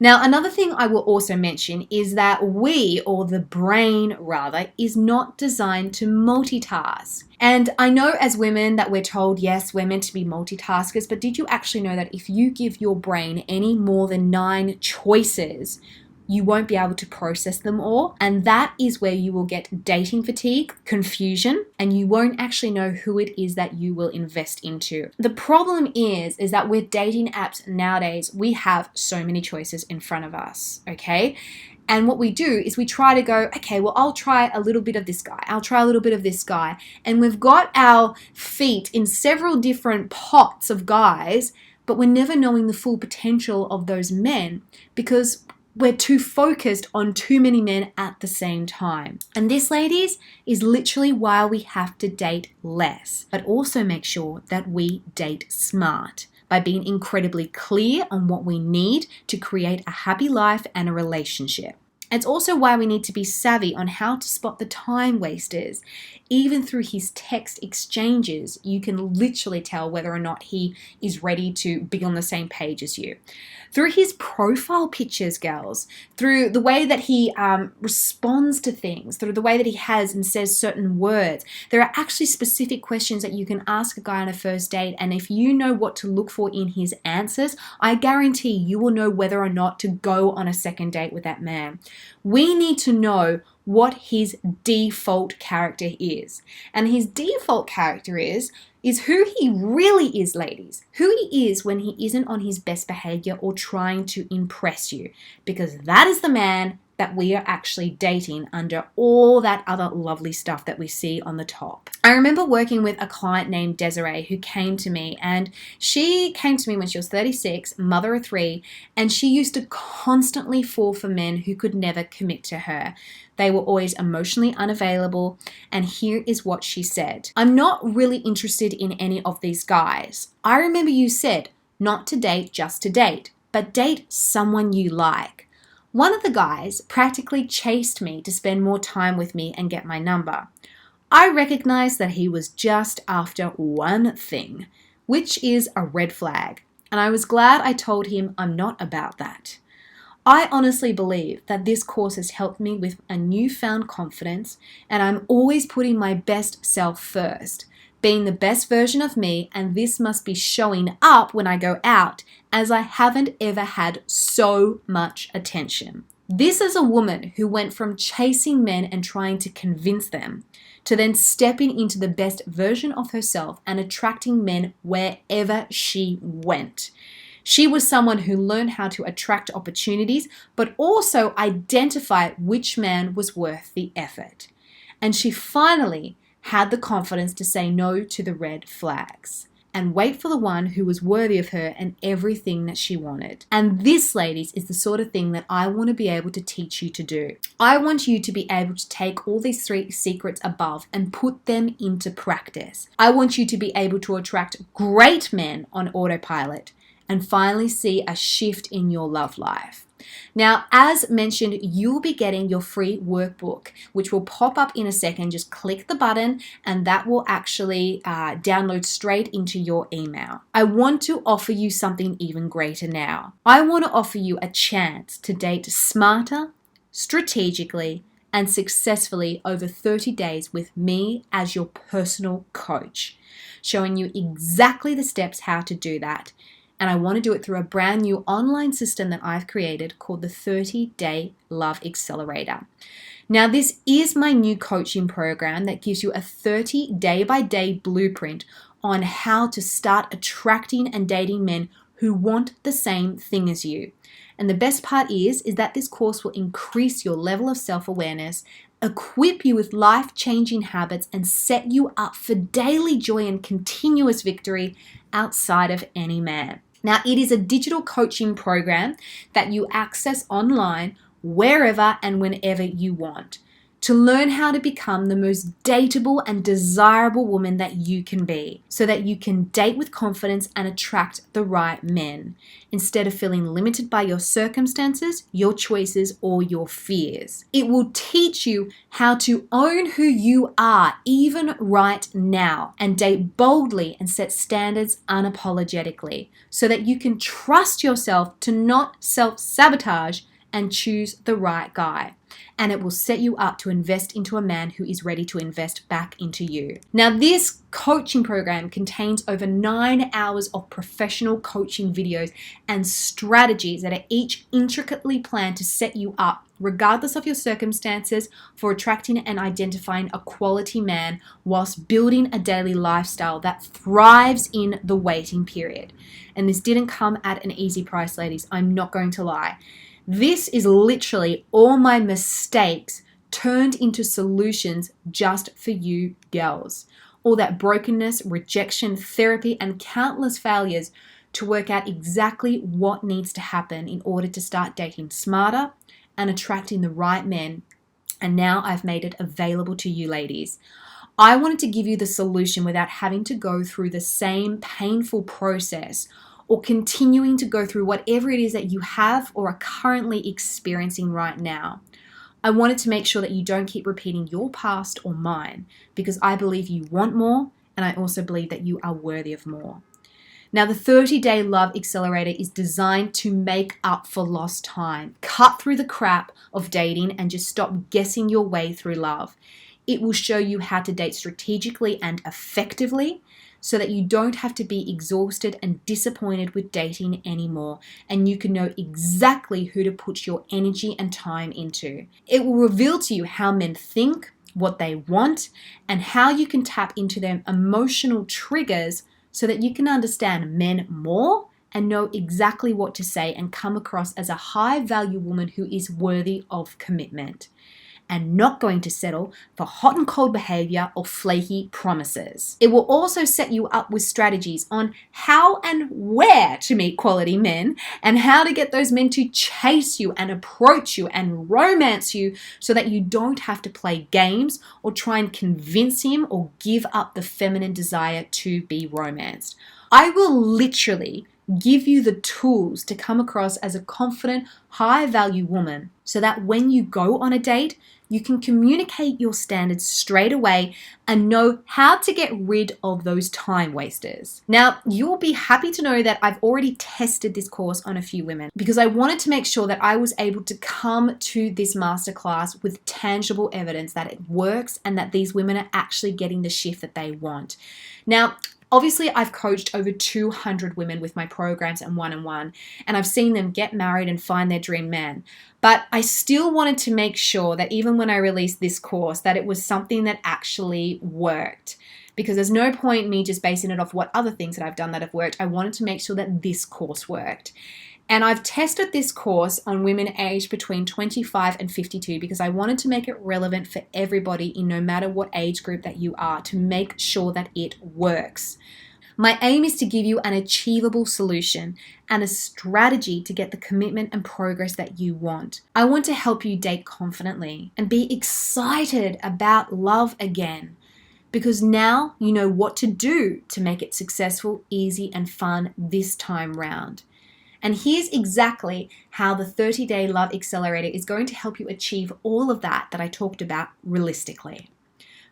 Now, another thing I will also mention is that we, or the brain rather, is not designed to multitask. And I know as women that we're told, yes, we're meant to be multitaskers, but did you actually know that if you give your brain any more than 9 choices, you won't be able to process them all? And that is where you will get dating fatigue, confusion, and you won't actually know who it is that you will invest into. The problem is that with dating apps nowadays, we have so many choices in front of us, okay? And what we do is we try to go, okay, well, I'll try a little bit of this guy. I'll try a little bit of this guy. And we've got our feet in several different pots of guys, but we're never knowing the full potential of those men because we're too focused on too many men at the same time. And this, ladies, is literally why we have to date less, but also make sure that we date smart by being incredibly clear on what we need to create a happy life and a relationship. It's also why we need to be savvy on how to spot the time wasters. Even through his text exchanges, you can literally tell whether or not he is ready to be on the same page as you. Through his profile pictures, girls, through the way that he responds to things, through the way that he has and says certain words. There are actually specific questions that you can ask a guy on a first date, and if you know what to look for in his answers, I guarantee you will know whether or not to go on a second date with that man. We need to know what his default character is. And his default character is who he really is, ladies. Who he is when he isn't on his best behavior or trying to impress you. Because that is the man that we are actually dating under all that other lovely stuff that we see on the top. I remember working with a client named Desiree who came to me, and she came to me when she was 36, mother of 3, and she used to constantly fall for men who could never commit to her. They were always emotionally unavailable, and here is what she said. I'm not really interested in any of these guys. I remember you said not to date just to date, but date someone you like. One of the guys practically chased me to spend more time with me and get my number. I recognized that he was just after one thing, which is a red flag, and I was glad I told him I'm not about that. I honestly believe that this course has helped me with a newfound confidence, and I'm always putting my best self first, being the best version of me, and this must be showing up when I go out, as I haven't ever had so much attention. This is a woman who went from chasing men and trying to convince them to then stepping into the best version of herself and attracting men wherever she went. She was someone who learned how to attract opportunities, but also identify which man was worth the effort. And she finally had the confidence to say no to the red flags and wait for the one who was worthy of her and everything that she wanted. And this, ladies, is the sort of thing that I want to be able to teach you to do. I want you to be able to take all these 3 secrets above and put them into practice. I want you to be able to attract great men on autopilot and finally see a shift in your love life. Now, as mentioned, you'll be getting your free workbook, which will pop up in a second. Just click the button and that will actually download straight into your email. I want to offer you something even greater now. I want to offer you a chance to date smarter, strategically, and successfully over 30 days with me as your personal coach, showing you exactly the steps how to do that. And I want to do it through a brand new online system that I've created called the 30-Day Love Accelerator. Now, this is my new coaching program that gives you a 30 day-by-day blueprint on how to start attracting and dating men who want the same thing as you. And the best part is that this course will increase your level of self-awareness, equip you with life-changing habits, and set you up for daily joy and continuous victory outside of any man. Now, it is a digital coaching program that you access online wherever and whenever you want to learn how to become the most dateable and desirable woman that you can be, so that you can date with confidence and attract the right men instead of feeling limited by your circumstances, your choices, or your fears. It will teach you how to own who you are even right now and date boldly and set standards unapologetically so that you can trust yourself to not self-sabotage and choose the right guy. And it will set you up to invest into a man who is ready to invest back into you. Now, this coaching program contains over 9 hours of professional coaching videos and strategies that are each intricately planned to set you up, regardless of your circumstances, for attracting and identifying a quality man whilst building a daily lifestyle that thrives in the waiting period. And this didn't come at an easy price, ladies. I'm not going to lie. This is literally all my mistakes turned into solutions just for you girls. All that brokenness, rejection, therapy, and countless failures to work out exactly what needs to happen in order to start dating smarter and attracting the right men. And now I've made it available to you, ladies. I wanted to give you the solution without having to go through the same painful process or continuing to go through whatever it is that you have or are currently experiencing right now. I wanted to make sure that you don't keep repeating your past or mine, because I believe you want more, and I also believe that you are worthy of more. Now, the 30-Day Love Accelerator is designed to make up for lost time, cut through the crap of dating, and just stop guessing your way through love. It will show you how to date strategically and effectively, so that you don't have to be exhausted and disappointed with dating anymore, and you can know exactly who to put your energy and time into. It will reveal to you how men think, what they want, and how you can tap into their emotional triggers so that you can understand men more and know exactly what to say and come across as a high-value woman who is worthy of commitment and not going to settle for hot and cold behavior or flaky promises. It will also set you up with strategies on how and where to meet quality men and how to get those men to chase you and approach you and romance you so that you don't have to play games or try and convince him or give up the feminine desire to be romanced. I will literally give you the tools to come across as a confident, high-value woman so that when you go on a date, you can communicate your standards straight away and know how to get rid of those time wasters. Now, you'll be happy to know that I've already tested this course on a few women because I wanted to make sure that I was able to come to this masterclass with tangible evidence that it works and that these women are actually getting the shift that they want. Now, obviously, I've coached over 200 women with my programs and one-on-one, and I've seen them get married and find their dream man. But I still wanted to make sure that even when I released this course, that it was something that actually worked. Because there's no point me just basing it off what other things that I've done that have worked. I wanted to make sure that this course worked. And I've tested this course on women aged between 25 and 52 because I wanted to make it relevant for everybody in no matter what age group that you are to make sure that it works. My aim is to give you an achievable solution and a strategy to get the commitment and progress that you want. I want to help you date confidently and be excited about love again because now you know what to do to make it successful, easy, and fun this time round. And here's exactly how the 30-Day Love Accelerator is going to help you achieve all of that I talked about realistically.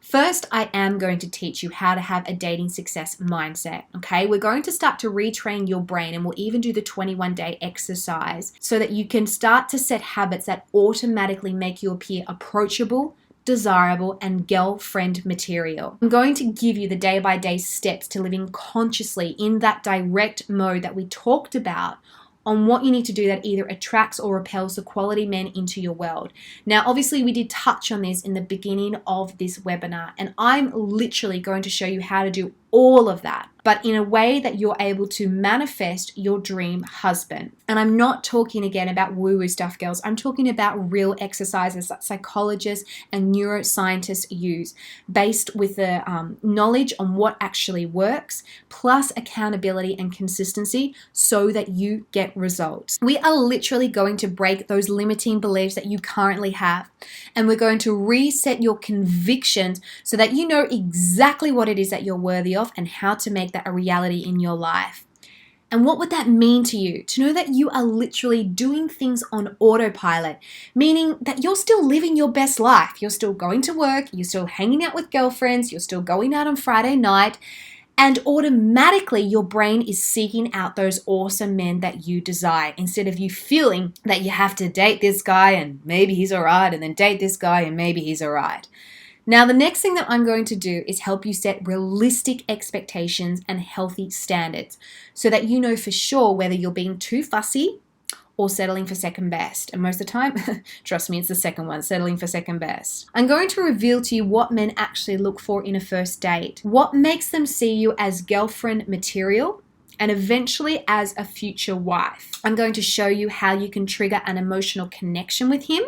First, I am going to teach you how to have a dating success mindset, okay? We're going to start to retrain your brain and we'll even do the 21-day exercise so that you can start to set habits that automatically make you appear approachable, desirable, and girlfriend material. I'm going to give you the day-by-day steps to living consciously in that direct mode that we talked about on what you need to do that either attracts or repels the quality men into your world. Now, obviously, we did touch on this in the beginning of this webinar, and I'm literally going to show you how to do all of that, but in a way that you're able to manifest your dream husband. And I'm not talking again about woo-woo stuff, girls. I'm talking about real exercises that psychologists and neuroscientists use based with the knowledge on what actually works, plus accountability and consistency so that you get results. We are literally going to break those limiting beliefs that you currently have, and we're going to reset your convictions so that you know exactly what it is that you're worthy of and how to make that a reality in your life. And what would that mean to you? To know that you are literally doing things on autopilot, meaning that you're still living your best life. You're still going to work, you're still hanging out with girlfriends, you're still going out on Friday night, and automatically your brain is seeking out those awesome men that you desire instead of you feeling that you have to date this guy and maybe he's all right, and then date this guy and maybe he's all right. Now, the next thing that I'm going to do is help you set realistic expectations and healthy standards so that you know for sure whether you're being too fussy or settling for second best. And most of the time, trust me, it's the second one, settling for second best. I'm going to reveal to you what men actually look for in a first date, what makes them see you as girlfriend material, and eventually as a future wife. I'm going to show you how you can trigger an emotional connection with him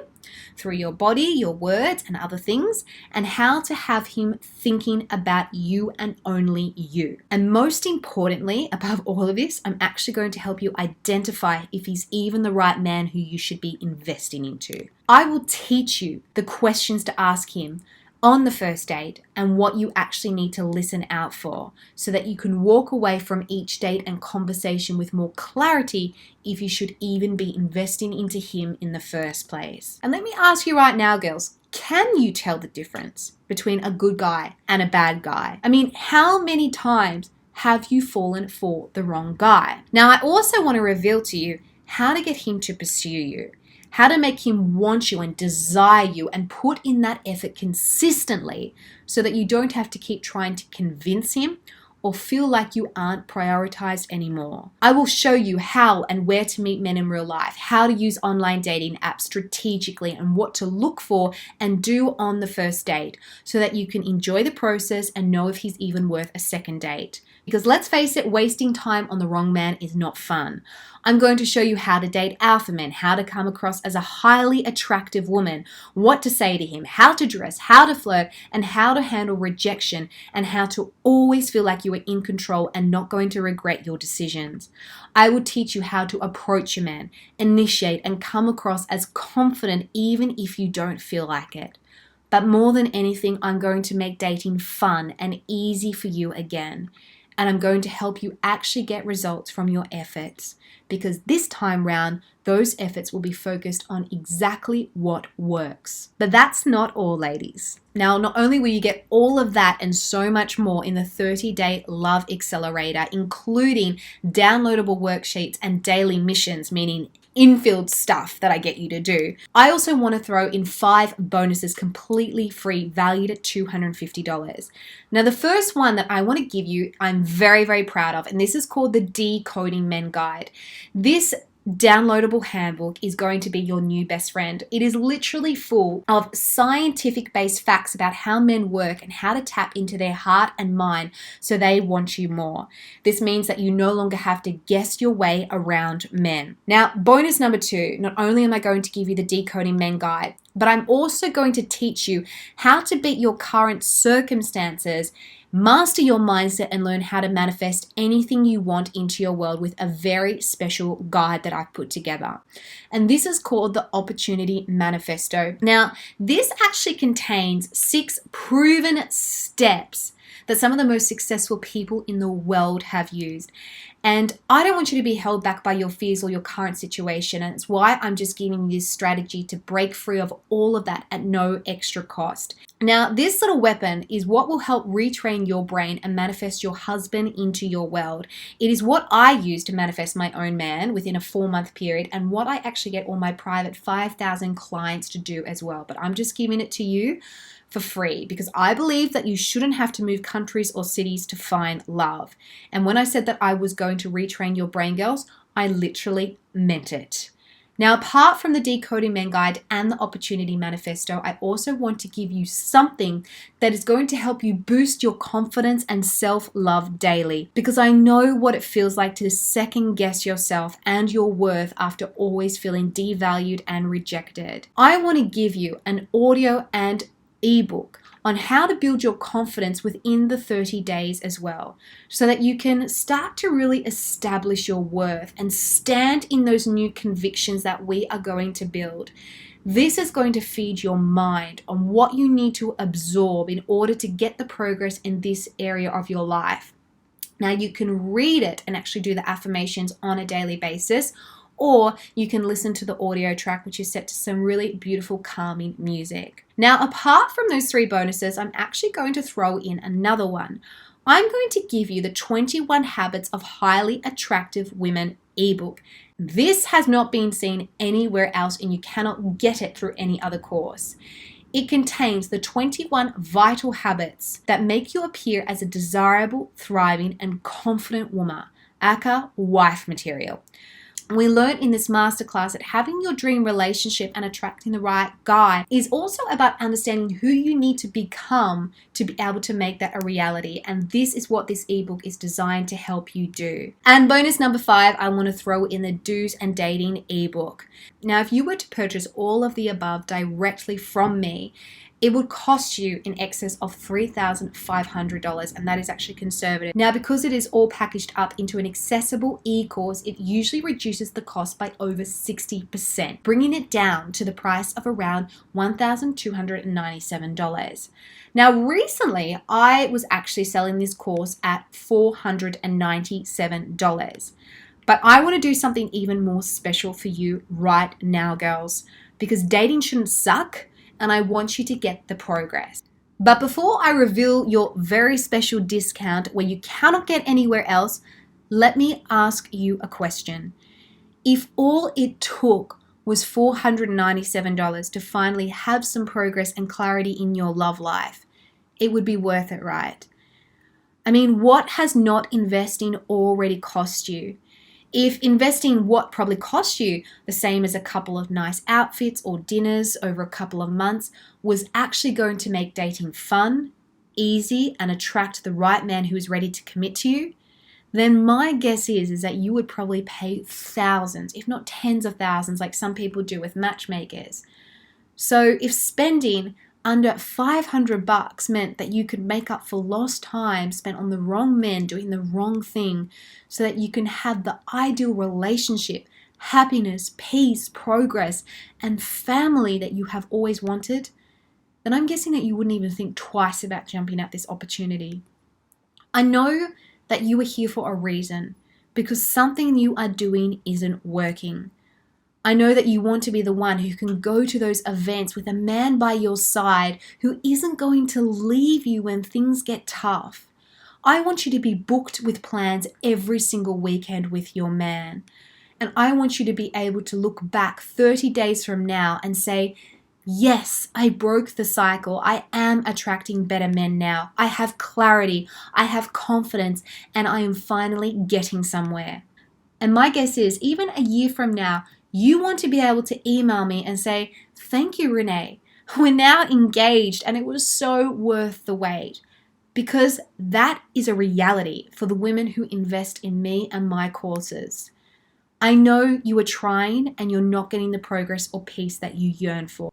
through your body, your words, and other things, and how to have him thinking about you and only you. And most importantly, above all of this, I'm actually going to help you identify if he's even the right man who you should be investing into. I will teach you the questions to ask him on the first date and what you actually need to listen out for so that you can walk away from each date and conversation with more clarity if you should even be investing into him in the first place. And let me ask you right now, girls, can you tell the difference between a good guy and a bad guy? I mean, how many times have you fallen for the wrong guy? Now, I also want to reveal to you how to get him to pursue you, how to make him want you and desire you and put in that effort consistently so that you don't have to keep trying to convince him or feel like you aren't prioritized anymore. I will show you how and where to meet men in real life, how to use online dating apps strategically, and what to look for and do on the first date so that you can enjoy the process and know if he's even worth a second date. Because let's face it, wasting time on the wrong man is not fun. I'm going to show you how to date alpha men, how to come across as a highly attractive woman, what to say to him, how to dress, how to flirt, and how to handle rejection, and how to always feel like you are in control and not going to regret your decisions. I will teach you how to approach a man, initiate, and come across as confident even if you don't feel like it. But more than anything, I'm going to make dating fun and easy for you again. And I'm going to help you actually get results from your efforts, because this time round, those efforts will be focused on exactly what works. But that's not all, ladies. Now, not only will you get all of that and so much more in the 30-day Love Accelerator, including downloadable worksheets and daily missions, meaning infield stuff that I get you to do, I also want to throw in 5 bonuses completely free, valued at $250. Now, the first one that I want to give you, I'm very, very proud of, and this is called the Decoding Men Guide. This downloadable handbook is going to be your new best friend. It is literally full of scientific-based facts about how men work and how to tap into their heart and mind so they want you more. This means that you no longer have to guess your way around men. Now, bonus number 2, not only am I going to give you the Decoding Men Guide, but I'm also going to teach you how to beat your current circumstances, master your mindset, and learn how to manifest anything you want into your world with a very special guide that I've put together. And this is called the Opportunity Manifesto. Now, this actually contains 6 proven steps that some of the most successful people in the world have used. And I don't want you to be held back by your fears or your current situation. And it's why I'm just giving you this strategy to break free of all of that at no extra cost. Now, this little weapon is what will help retrain your brain and manifest your husband into your world. It is what I use to manifest my own man within a 4-month period, and what I actually get all my private 5,000 clients to do as well. But I'm just giving it to you for free because I believe that you shouldn't have to move countries or cities to find love. And when I said that I was going to retrain your brain, girls, I literally meant it. Now, apart from the Decoding Men Guide and the Opportunity Manifesto, I also want to give you something that is going to help you boost your confidence and self-love daily, because I know what it feels like to second guess yourself and your worth after always feeling devalued and rejected. I want to give you an audio and ebook on how to build your confidence within the 30 days as well, so that you can start to really establish your worth and stand in those new convictions that we are going to build. This is going to feed your mind on what you need to absorb in order to get the progress in this area of your life. Now, you can read it and actually do the affirmations on a daily basis, or you can listen to the audio track, which is set to some really beautiful, calming music. Now, apart from those 3 bonuses, I'm actually going to throw in another one. I'm going to give you the 21 Habits of Highly Attractive Women ebook. This has not been seen anywhere else, and you cannot get it through any other course. It contains the 21 vital habits that make you appear as a desirable, thriving, and confident woman, aka wife material. We learned in this masterclass that having your dream relationship and attracting the right guy is also about understanding who you need to become to be able to make that a reality. And this is what this ebook is designed to help you do. And bonus number 5, I want to throw in the Do's and Dating ebook. Now, if you were to purchase all of the above directly from me, it would cost you in excess of $3,500, and that is actually conservative. Now, because it is all packaged up into an accessible e-course, it usually reduces the cost by over 60%, bringing it down to the price of around $1,297. Now, recently, I was actually selling this course at $497. But I want to do something even more special for you right now, girls, because dating shouldn't suck, and I want you to get the progress. But before I reveal your very special discount where you cannot get anywhere else, let me ask you a question. If all it took was $497 to finally have some progress and clarity in your love life, it would be worth it, right? I mean, what has not investing already cost you? If investing what probably cost you the same as a couple of nice outfits or dinners over a couple of months was actually going to make dating fun, easy, and attract the right man who is ready to commit to you, then my guess is that you would probably pay thousands, if not tens of thousands, like some people do with matchmakers. So if spending under $500 meant that you could make up for lost time spent on the wrong men doing the wrong thing so that you can have the ideal relationship, happiness, peace, progress, and family that you have always wanted, then I'm guessing that you wouldn't even think twice about jumping at this opportunity. I know that you are here for a reason, because something you are doing isn't working. I know that you want to be the one who can go to those events with a man by your side who isn't going to leave you when things get tough. I want you to be booked with plans every single weekend with your man. And I want you to be able to look back 30 days from now and say, yes, I broke the cycle. I am attracting better men now. I have clarity, I have confidence, and I am finally getting somewhere. And my guess is, even a year from now, you want to be able to email me and say, thank you, Renee. We're now engaged and it was so worth the wait. Because that is a reality for the women who invest in me and my courses. I know you are trying and you're not getting the progress or peace that you yearn for.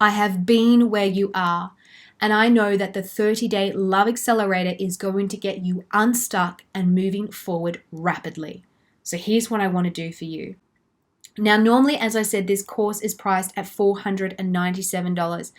I have been where you are, and I know that the 30-day Love Accelerator is going to get you unstuck and moving forward rapidly. So here's what I want to do for you. Now, normally, as I said, this course is priced at $497.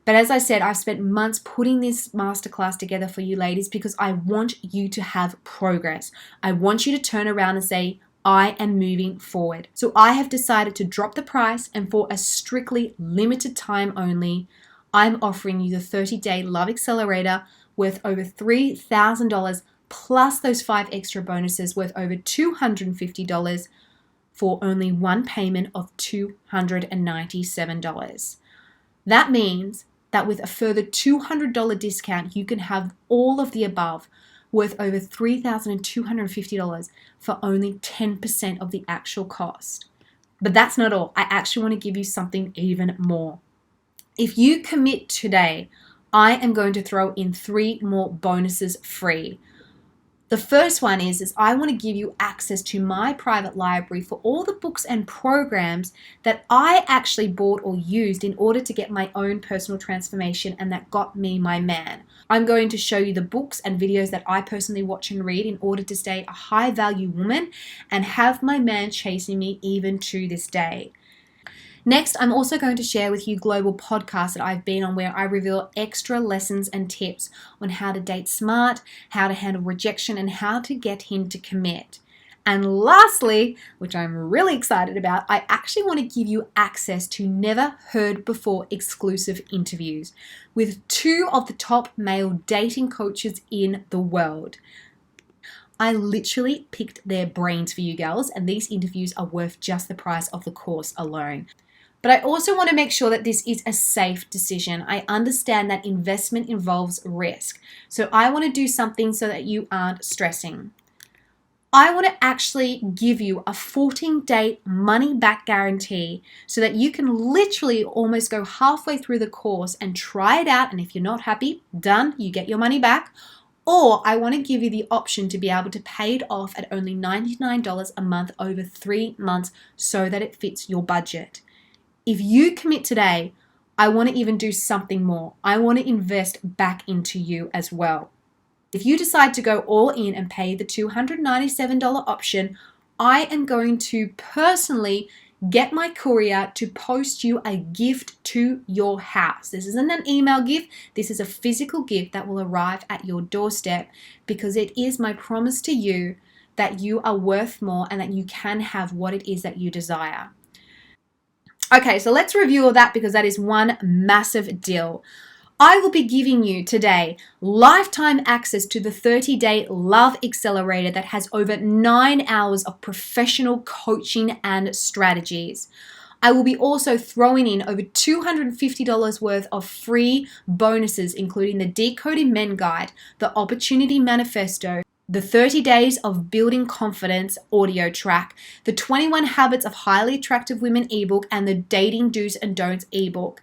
But as I said, I've spent months putting this masterclass together for you ladies because I want you to have progress. I want you to turn around and say, I am moving forward. So I have decided to drop the price, and for a strictly limited time only, I'm offering you the 30-day Love Accelerator worth over $3,000 plus those 5 extra bonuses worth over $250 for only one payment of $297. That means that with a further $200 discount, you can have all of the above worth over $3,250 for only 10% of the actual cost. But that's not all. I actually want to give you something even more. If you commit today, I am going to throw in 3 more bonuses free. The first one is I want to give you access to my private library for all the books and programs that I actually bought or used in order to get my own personal transformation and that got me my man. I'm going to show you the books and videos that I personally watch and read in order to stay a high value woman and have my man chasing me even to this day. Next, I'm also going to share with you global podcasts that I've been on where I reveal extra lessons and tips on how to date smart, how to handle rejection, and how to get him to commit. And lastly, which I'm really excited about, I actually want to give you access to never heard before exclusive interviews with 2 of the top male dating coaches in the world. I literally picked their brains for you girls, and these interviews are worth just the price of the course alone. But I also want to make sure that this is a safe decision. I understand that investment involves risk. So I want to do something so that you aren't stressing. I want to actually give you a 14-day money-back guarantee so that you can literally almost go halfway through the course and try it out. And if you're not happy, done, you get your money back. Or I want to give you the option to be able to pay it off at only $99 a month over 3 months so that it fits your budget. If you commit today, I want to even do something more. I want to invest back into you as well. If you decide to go all in and pay the $297 option, I am going to personally get my courier to post you a gift to your house. This isn't an email gift. This is a physical gift that will arrive at your doorstep because it is my promise to you that you are worth more and that you can have what it is that you desire. Okay, so let's review all that because that is one massive deal. I will be giving you today lifetime access to the 30-day Love Accelerator that has over 9 hours of professional coaching and strategies. I will be also throwing in over $250 worth of free bonuses, including the Decoding Men Guide, the Opportunity Manifesto, the 30 Days of Building Confidence audio track, the 21 Habits of Highly Attractive Women ebook, and the Dating Do's and Don'ts ebook.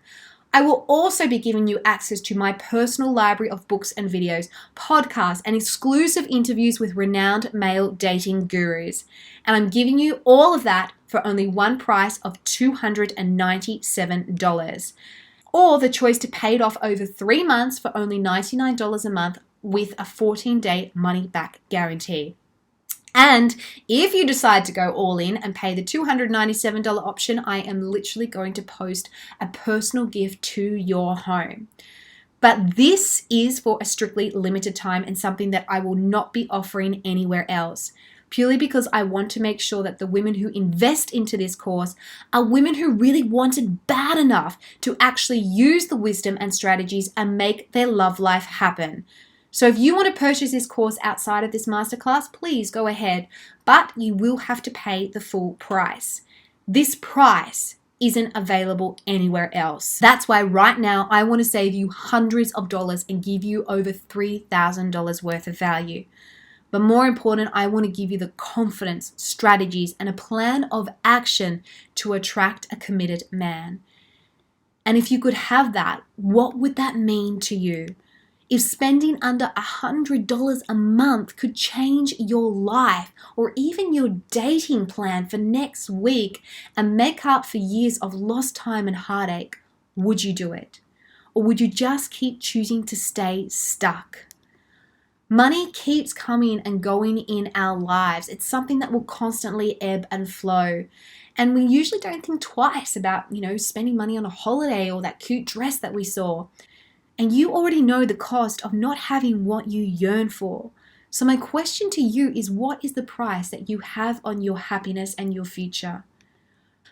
I will also be giving you access to my personal library of books and videos, podcasts, and exclusive interviews with renowned male dating gurus. And I'm giving you all of that for only one price of $297. Or the choice to pay it off over 3 months for only $99 a month with a 14-day money-back guarantee. And if you decide to go all in and pay the $297 option, I am literally going to post a personal gift to your home. But this is for a strictly limited time and something that I will not be offering anywhere else, purely because I want to make sure that the women who invest into this course are women who really want it bad enough to actually use the wisdom and strategies and make their love life happen. So if you want to purchase this course outside of this masterclass, please go ahead, but you will have to pay the full price. This price isn't available anywhere else. That's why right now I want to save you hundreds of dollars and give you over $3,000 worth of value. But more important, I want to give you the confidence, strategies, and a plan of action to attract a committed man. And if you could have that, what would that mean to you? If spending under $100 a month could change your life or even your dating plan for next week and make up for years of lost time and heartache, would you do it? Or would you just keep choosing to stay stuck? Money keeps coming and going in our lives. It's something that will constantly ebb and flow. And we usually don't think twice about, spending money on a holiday or that cute dress that we saw. And you already know the cost of not having what you yearn for. So my question to you is, what is the price that you have on your happiness and your future?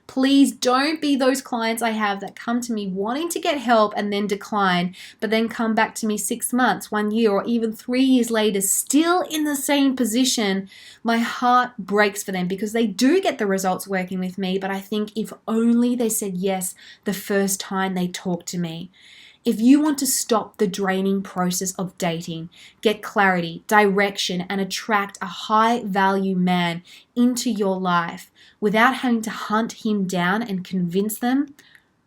Please don't be those clients I have that come to me wanting to get help and then decline, but then come back to me 6 months, 1 year, or even 3 years later, still in the same position. My heart breaks for them because they do get the results working with me, but I think if only they said yes the first time they talked to me. If you want to stop the draining process of dating, get clarity, direction, and attract a high-value man into your life without having to hunt him down and convince them,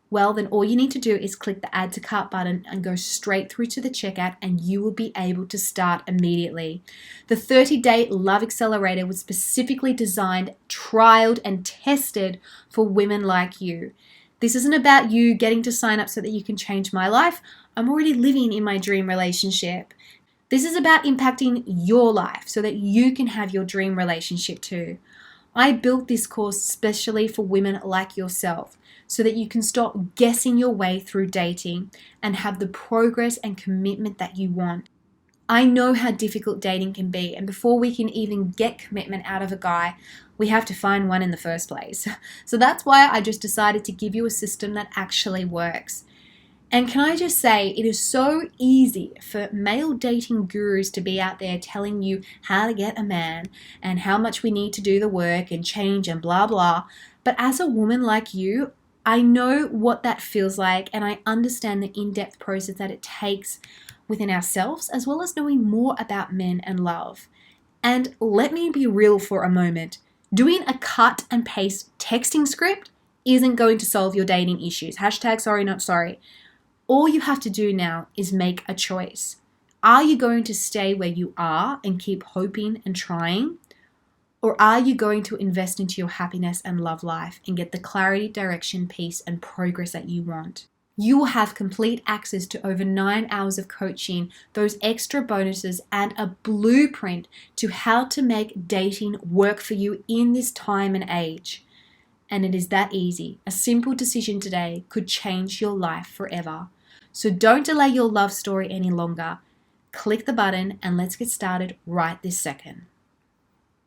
well, then all you need to do is click the Add to Cart button and go straight through to the checkout, and you will be able to start immediately. The 30-day Love Accelerator was specifically designed, trialed, and tested for women like you. This isn't about you getting to sign up so that you can change my life. I'm already living in my dream relationship. This is about impacting your life so that you can have your dream relationship too. I built this course specially for women like yourself so that you can stop guessing your way through dating and have the progress and commitment that you want. I know how difficult dating can be, and before we can even get commitment out of a guy, we have to find one in the first place. So that's why I just decided to give you a system that actually works. And can I just say, it is so easy for male dating gurus to be out there telling you how to get a man and how much we need to do the work and change and blah, blah. But as a woman like you, I know what that feels like, and I understand the in-depth process that it takes within ourselves, as well as knowing more about men and love. And let me be real for a moment. Doing a cut and paste texting script isn't going to solve your dating issues. Hashtag sorry, not sorry. All you have to do now is make a choice. Are you going to stay where you are and keep hoping and trying? Or are you going to invest into your happiness and love life and get the clarity, direction, peace, and progress that you want? You will have complete access to over 9 hours of coaching, those extra bonuses, and a blueprint to how to make dating work for you in this time and age. And it is that easy. A simple decision today could change your life forever. So don't delay your love story any longer. Click the button and let's get started right this second.